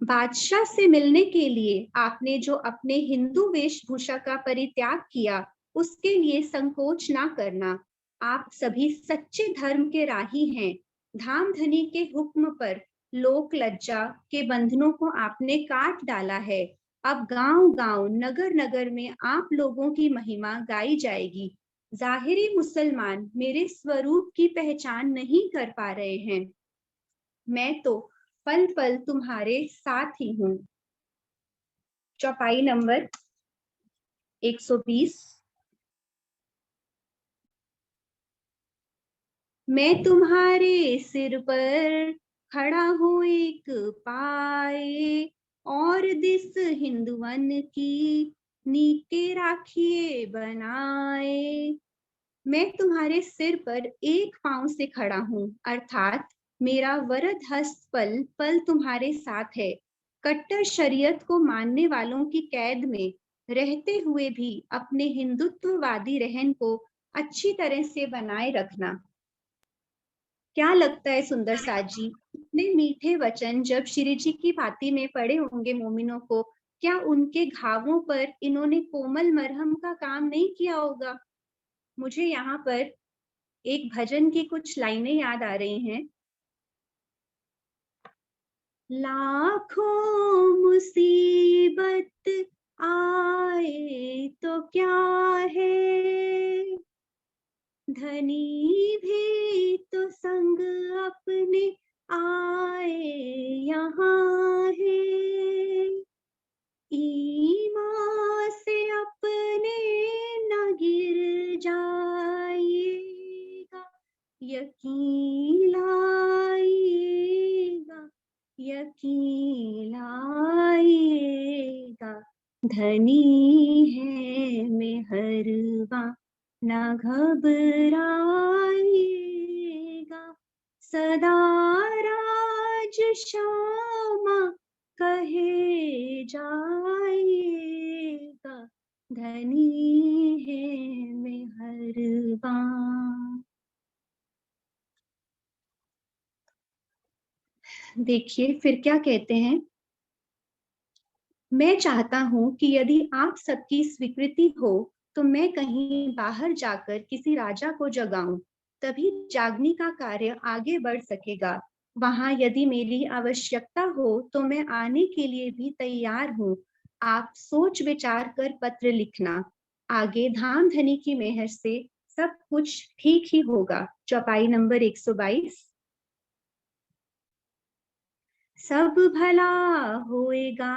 बादशाह से मिलने के लिए आपने जो अपने हिंदू वेशभूषा का परित्याग किया, उसके लिए संकोच ना करना। आप सभी सच्चे धर्म के राही हैं। धामधनी के हुक्म पर लोक लज्जा के बंधनों को आपने काट डाला है। अब गांव-गांव, नगर-नगर में आप लोगों की महिमा गाई जाएगी। जाहिरी मुसलमान मेरे स्वरूप की पहचान नहीं कर पा रहे हैं। मैं तो पल पल तुम्हारे साथ ही हूँ। चौपाई नंबर 120। मैं तुम्हारे सिर पर खड़ा हूँ एक पाए, और दिस हिंदुवन की नीके राखिए बनाए। मैं तुम्हारे सिर पर एक पांव से खड़ा हूँ, अर्थात मेरा वरद हस्त पल पल तुम्हारे साथ है। कट्टर शरीयत को मानने वालों की कैद में रहते हुए भी अपने हिंदुत्ववादी रहन को अच्छी तरह से बनाए रखना। क्या लगता है सुंदर साथ जी, इतने मीठे वचन जब श्री जी की भांति में पड़े होंगे मोमिनों को, क्या उनके घावों पर इन्होंने कोमल मरहम का काम नहीं किया होगा? मुझे यहाँ पर एक भजन की कुछ लाइनें याद आ रही हैं। लाखों मुसीबत आए तो क्या है, धनी भी तो संग अपने आए यहाँ है। ईमान से अपने न गिर जाइएगा, यकीन लाइएगा, यकीन लाइएगा। धनी है मेहरबा न घबराइएगा, सदा राज श्यामा कहे जाइएगा। धनी है मेहरबा। देखिए फिर क्या कहते हैं। मैं चाहता हूं कि यदि आप सबकी स्वीकृति हो तो मैं कहीं बाहर जाकर किसी राजा को जगाऊं, तभी जागने का कार्य आगे बढ़ सकेगा। वहां यदि मेरी आवश्यकता हो तो मैं आने के लिए भी तैयार हूँ। आप सोच विचार कर पत्र लिखना। आगे धामधनी की मेहर से सब कुछ ठीक ही होगा। चौपाई नंबर 122। सब भला होएगा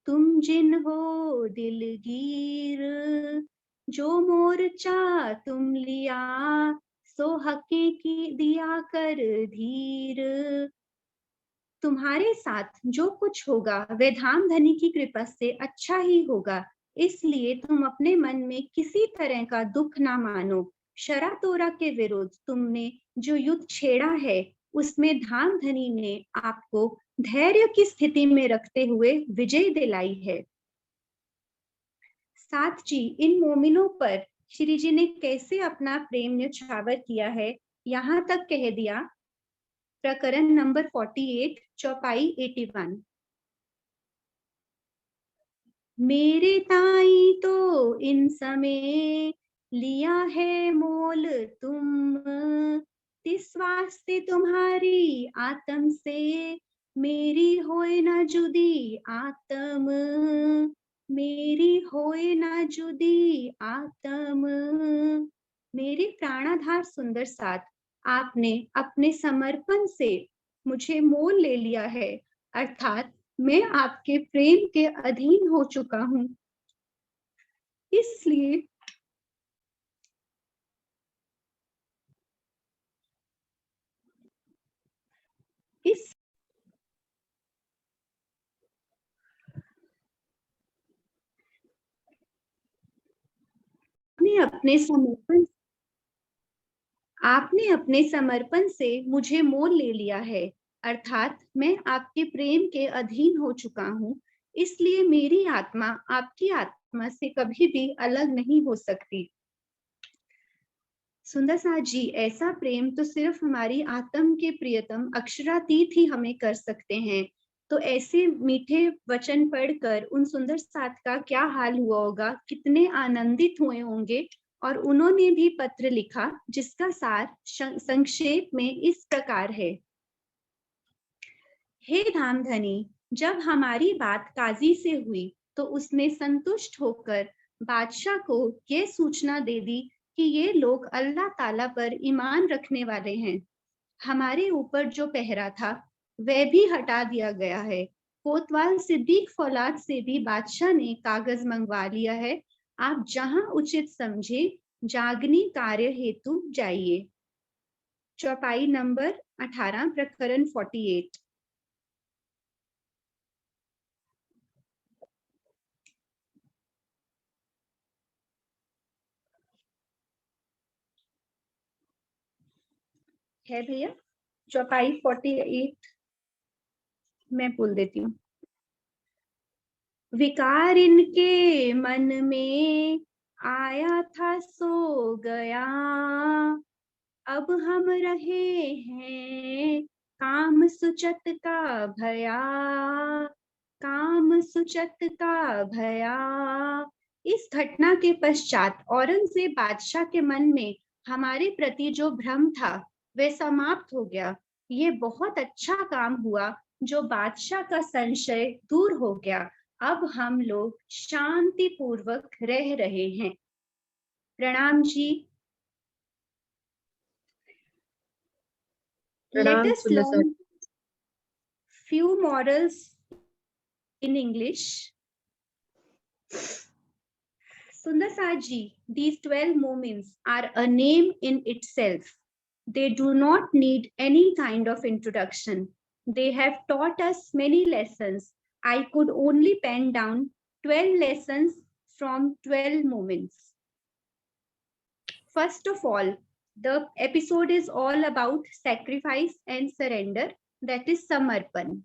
तुम जिन हो दिलगीर, जो मोर्चा तुम लिया सो हकीकी दिया कर धीर। तुम्हारे साथ जो कुछ होगा वह धामधनी की कृपा से अच्छा ही होगा, इसलिए तुम अपने मन में किसी तरह का दुख ना मानो। शरातोरा के विरुद्ध तुमने जो युद्ध छेड़ा है उसमें धामधनी ने आपको धैर्य की स्थिति में रखते हुए विजय दिलाई है। साथ जी इन मोमिनों पर श्री जी ने कैसे अपना प्रेम न्यौछावर किया है, यहाँ तक कह दिया। प्रकरण नंबर 48, चौपाई 81। मेरे ताई तो इन समय लिया है मोल तुम, तिस वास्ते तुम्हारी आत्म से मेरी होए ना जुदी आत्म, मेरी होए ना जुदी आत्म। मेरे प्राणाधार सुंदर साथ, आपने अपने समर्पण से मुझे मोल ले लिया है, अर्थात मैं आपके प्रेम के अधीन हो चुका हूँ। इसलिए आपने अपने समर्पण से मुझे मोल ले लिया है, अर्थात मैं आपके प्रेम के अधीन हो चुका हूँ, इसलिए मेरी आत्मा आपकी आत्मा से कभी भी अलग नहीं हो सकती। सुंदर साथ जी, ऐसा प्रेम तो सिर्फ हमारी आत्म के प्रियतम अक्षरातीत ही हमें कर सकते हैं। तो ऐसे मीठे वचन पढ़कर उन सुंदर साथ का क्या हाल हुआ होगा, कितने आनंदित हुए होंगे। और उन्होंने भी पत्र लिखा जिसका सार संक्षेप में इस प्रकार है। हे धामधनी, जब हमारी बात काजी से हुई तो उसने संतुष्ट होकर बादशाह को यह सूचना दे दी कि ये लोग अल्लाह ताला पर ईमान रखने वाले हैं। हमारे ऊपर जो पहरा था वह भी हटा दिया गया है। कोतवाल सिद्दीक फौलाद से भी बादशाह ने कागज मंगवा लिया है। आप जहां उचित समझे जागनी कार्य हेतु जाइए। चौपाई नंबर 18, प्रकरण 48। है भैया, चौपाई 48 मैं बोल देती हूँ। विकार इनके मन में आया था सो गया, अब हम रहे हैं काम सुचत का भया, काम सुचत का भया। इस घटना के पश्चात औरंगजेब बादशाह के मन में हमारे प्रति जो भ्रम था वह समाप्त हो गया। ये बहुत अच्छा काम हुआ जो बादशाह का संशय दूर हो गया। अब हम लोग शांति पूर्वक रह रहे हैं। प्रणाम जी। Let us learn few morals in English. Sundar Saji, these 12 moments are a name in itself. They do not need any kind of introduction. They have taught us many lessons. I could only pen down 12 lessons from 12 moments. First of all, the episode is all about sacrifice and surrender, that is Samarpan.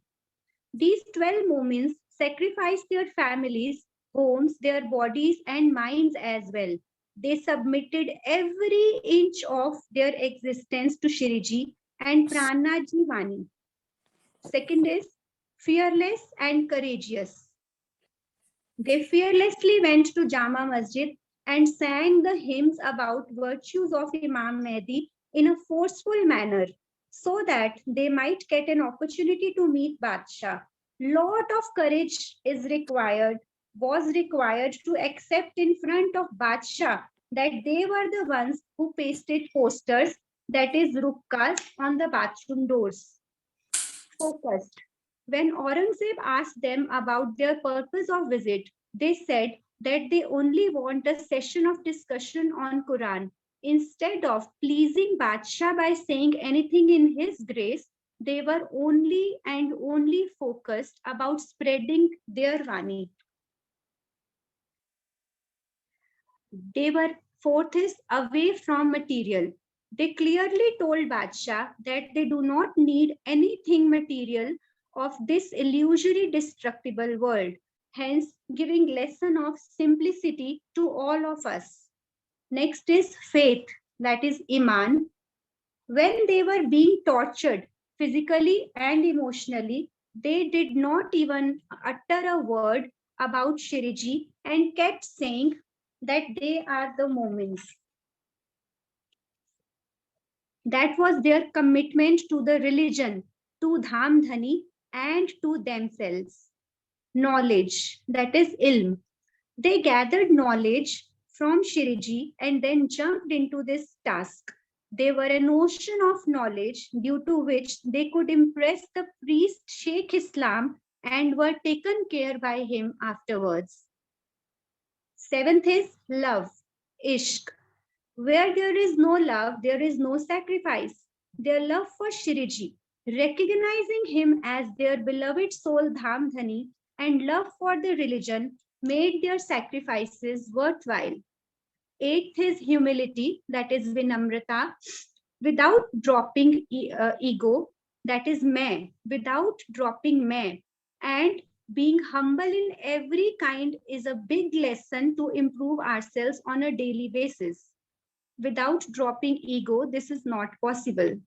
These 12 moments sacrificed their families, homes, their bodies and minds as well. They submitted every inch of their existence to Shiriji and Pranaji Vani. Second is fearless and courageous. They fearlessly went to Jama Masjid and sang the hymns about virtues of Imam Mehdi in a forceful manner so that they might get an opportunity to meet Badshah. Lot of courage was required to accept in front of Badshah that they were the ones who pasted posters, that is rukkas, on the bathroom doors. Focused. When Aurangzeb asked them about their purpose of visit, they said that they only want a session of discussion on Quran. Instead of pleasing Badshah by saying anything in his grace, they were only focused about spreading their Vani. They were fourth is away from material. They clearly told Badshah that they do not need anything material of this illusory destructible world, hence giving lesson of simplicity to all of us. Next is faith, that is Iman. When they were being tortured physically and emotionally, they did not even utter a word about Shiriji and kept saying that they are the moments. That was their commitment to the religion, to Dhamdhani, and to themselves. Knowledge, that is ilm. They gathered knowledge from Shiriji and then jumped into this task. They were an ocean of knowledge due to which they could impress the priest Sheikh Islam and were taken care by him afterwards. Seventh is love, ishq. Where there is no love, there is no sacrifice. Their love for Shiriji, recognizing him as their beloved soul Dhamdhani, and love for the religion made their sacrifices worthwhile. Eighth is humility, that is vinamrata, without dropping ego, that is मैं, without dropping मैं. And being humble in every kind is a big lesson to improve ourselves on a daily basis. Without dropping ego, this is not possible.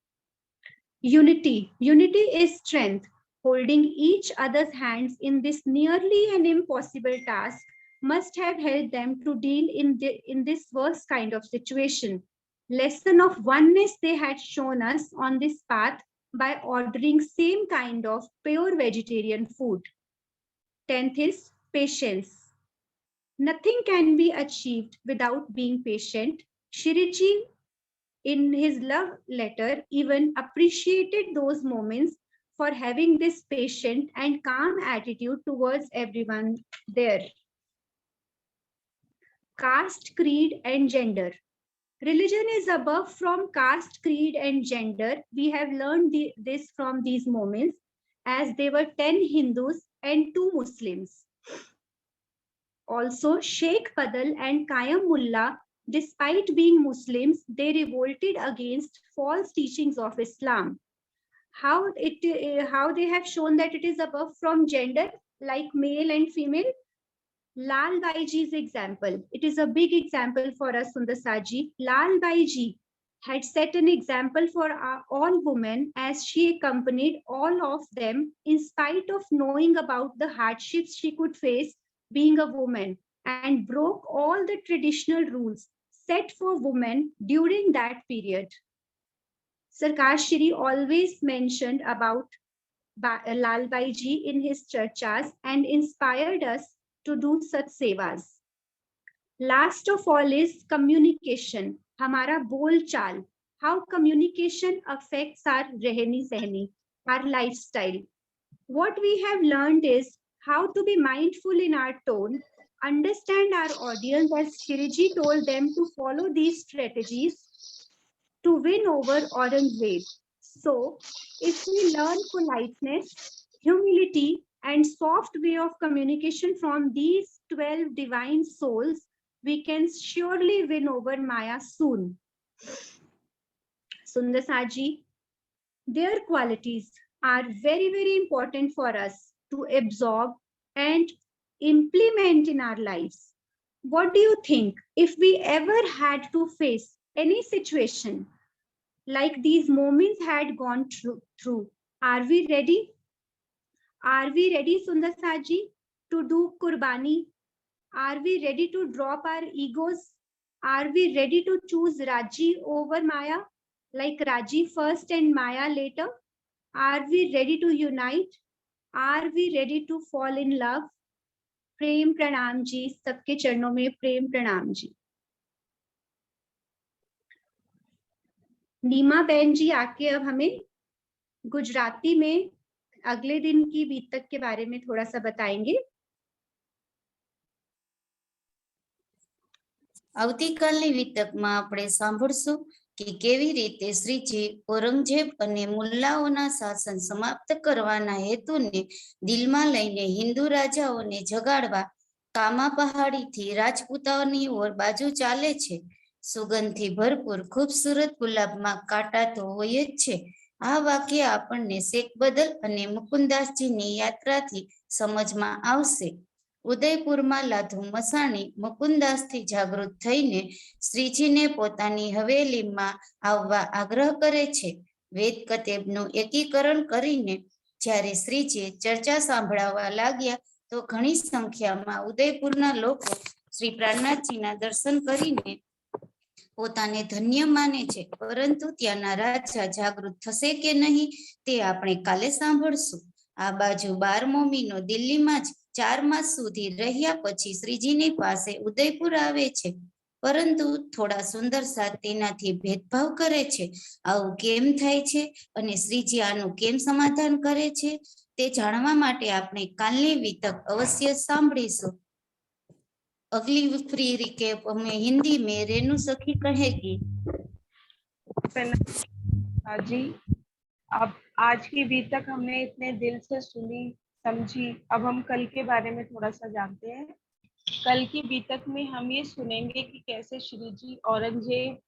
Unity. Unity is strength. Holding each other's hands in this nearly an impossible task must have helped them to deal in this worst kind of situation. Lesson of oneness they had shown us on this path by ordering same kind of pure vegetarian food. 10th is patience. Nothing can be achieved without being patient. Shiriji, in his love letter, even appreciated those moments for having this patient and calm attitude towards everyone there. Caste, creed, and gender. Religion is above from caste, creed, and gender. We have learned this from these moments, as there were 10 Hindus and 2 Muslims. Also, Sheikh Fadl and Qayyum Mullah, despite being Muslims, they revolted against false teachings of Islam. How they have shown that it is above from gender, like male and female? Lal Baiji's example. It is a big example for us, Sundar Saji. Lal Baiji had set an example for all women as she accompanied all of them in spite of knowing about the hardships she could face being a woman, and broke all the traditional rules set for women during that period. Sarkar Shri always mentioned about Lal Baiji in his churchas and inspired us to do such sevas. Last of all is communication, hamara bol chal, how communication affects our rehni sehni, our lifestyle. What we have learned is how to be mindful in our tone, understand our audience, as Shiriji told them to follow these strategies to win over Aurangzeb. So, if we learn politeness, humility, and soft way of communication from these 12 divine souls, we can surely win over Maya soon. Sundar Saji, their qualities are very, very important for us to absorb and implement in our lives. What do you think? If we ever had to face any situation like these moments had gone through, are we ready? Are we ready, Sundar Saji, to do Kurbani? Are we ready to drop our egos? Are we ready to choose Raji over Maya? Like Raji first and Maya later? Are we ready to unite? Are we ready to fall in love? प्रेम प्रणाम जी, सबके चरणों में प्रेम प्रणाम जी. नीमा बहन जी आके अब हमें गुजराती में अगले दिन की बीतक के बारे में थोड़ा सा बताएंगे. આવતીકાલની વિતકમાં આપણે સાંભળશું કે કેવી રીતે શ્રીજી ઔરંગઝેબ અને મુલ્લાઓના શાસન સમાપ્ત કરવાના હેતુને દિલમાં લઈને હિન્દુ રાજાઓને જગાડવા કામા પહાડીથી રાજપૂતાઓની ઓર બાજુ ચાલે છે. સુગંધથી ભરપૂર ખૂબસૂરત ગુલાબમાં કાંટા તો હોય જ છે. આ વાક્ય આપણને શેખ બદલ અને મુકુંદાસજીની યાત્રાથી સમજમાં આવશે. ઉદયપુરમાં લાધુ મસાણી મુકુંદાસથી જાગૃત થઈને શ્રીજીને પોતાની હવેલીમાં આવવા આગ્રહ કરે છે. વેદ કતેબનું એકીકરણ કરીને જ્યારે શ્રીજી ચર્ચા સાંભળવા લાગ્યા તો ઘણી સંખ્યામાં ઉદયપુરના લોકો શ્રી પ્રાણનાથજીના દર્શન કરીને પોતાને ધન્ય માને છે. પરંતુ ત્યાંના રાજા જાગૃત થશે કે નહીં તે આપણે કાલે સાંભળશું. આ બાજુ 12મો મહિનો દિલ્હીમાં જ 4 માસ સુધી રહ્યા પછી શ્રીજીની પાસે ઉદયપુર આવે છે. પરંતુ થોડા સુંદર સાથ તેનાથી ભેદભાવ કરે છે. આવું કેમ થાય છે અને શ્રીજી આનું કેમ સમાધાન કરે છે તે જાણવા માટે આપણે કાલની વિતક અવશ્ય સાંભળીશું. अगली फ्री रिकेप हमें हिंदी में रेणु सखी कहेगी. जी, अब आज की बीतक हमने इतने दिल से सुनी समझी. अब हम कल के बारे में थोड़ा सा जानते हैं. कल की बीतक में हम ये सुनेंगे कि कैसे श्री जी औरंगजेब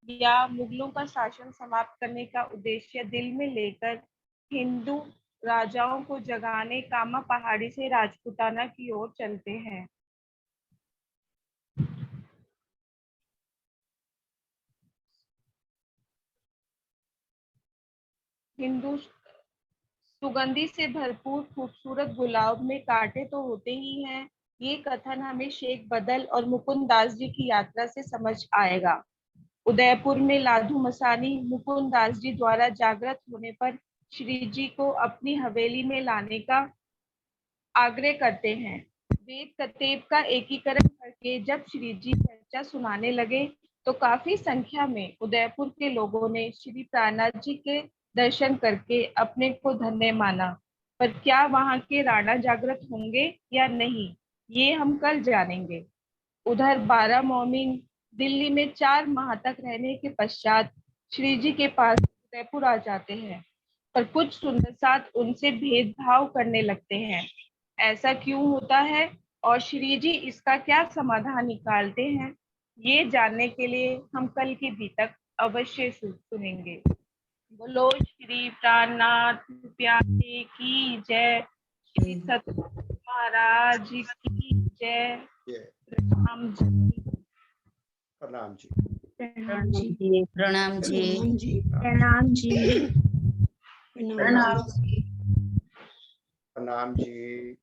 या मुगलों का शासन समाप्त करने का उद्देश्य दिल में लेकर हिंदू राजाओं को जगाने कामा पहाड़ी से राजपूताना की ओर चलते हैं। हिंदू सुगंधि से भरपूर खूबसूरत गुलाब में कांटे तो होते ही हैं। ये कथन हमें शेख बदल और मुकुंद दास जी की यात्रा से समझ आएगा। उदयपुर में लाधू मसानी मुकुंद दास जी द्वारा जागृत होने पर श्री जी को अपनी हवेली में लाने का आग्रह करते हैं। वेद कतेब का एकीकरण करके जब श्री जी चर्चा सुनाने लगे तो काफी संख्या में उदयपुर के लोगों ने श्री प्राणनाथ जी के दर्शन करके अपने को धन्य माना। पर क्या वहां के राणा जागृत होंगे या नहीं, ये हम कल जानेंगे। उधर 12 मोमिन दिल्ली में 4 माह तक रहने के पश्चात श्री जी के पास उदयपुर आ जाते हैं, पर कुछ सुंदर साथ उनसे भेदभाव करने लगते हैं। ऐसा क्यों होता है और श्री जी इसका क्या समाधान निकालते हैं, ये जानने के लिए हम कल की बीतक अवश्य सुनेंगे। बोलो श्री प्राणनाथ प्यारे की जय, श्री सतगुरु महाराज की जय। राम जी। प्रणाम जी। प्रणाम जी। प्रणाम जी। प्रणाम जी। प्रणाम जी। प्रणाम जी।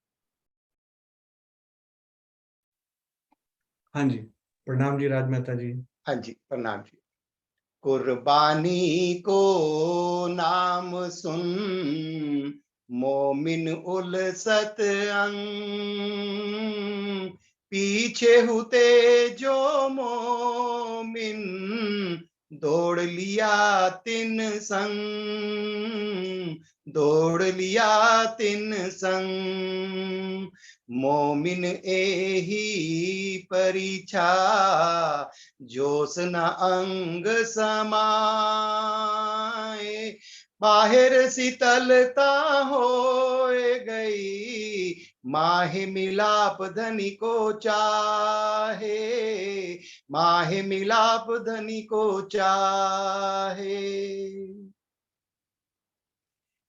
हाँ जी, प्रणाम जी राजमाता जी। हाँ जी, प्रणाम जी। कुर्बानी को नाम सुन मोमिन उलसत अंग, पीछे हुते जो मोमिन दौड़ लिया तिन संग, दौड़ लिया तिन संग। मोमिन एही परीक्षा जोश न अंग समाए, बाहर शीतलता हो गई, माहे मिलाप धनी को चाहे, माहे मिलाप धनी को चाहे।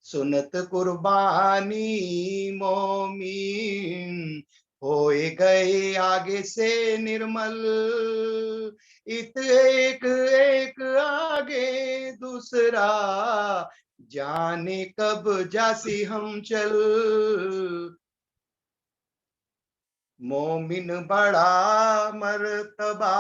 सुनत कुर्बानी मोमिन होए गए आगे से निर्मल, इत एक एक आगे दूसरा, जाने कब जासी हम चल। मोमिन बड़ा मर्तबा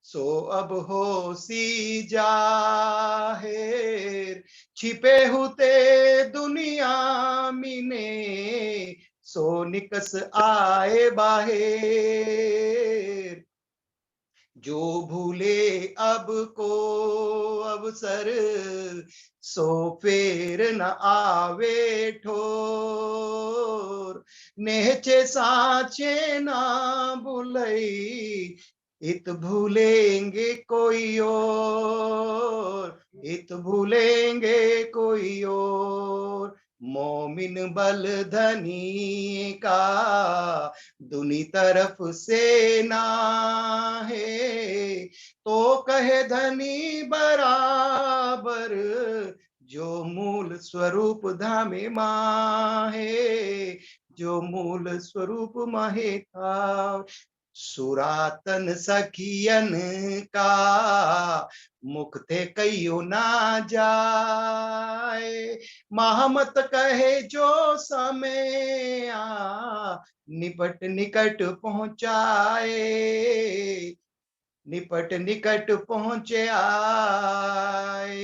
सो अब हो सी जाहिर, छिपे हुते दुनिया मिने सो निकस आए बाहर। जो भूले अब को अवसर सो फेर न आवे ठोर, नेचे साचे ना भूलई, इत भूलेंगे कोई और, इत भूलेंगे कोई और। मोमिन बल धनी का दुनी तरफ से ना है, तो कहे धनी बराबर, जो मूल स्वरूप धामे माहे, जो मूल स्वरूप माहे था। सुरातन सखियन का मुख थे कहियो ना जाए, महमत कहे जो समय आ निपट निकट पहुंचाए, निपट निकट पहुंचे आए।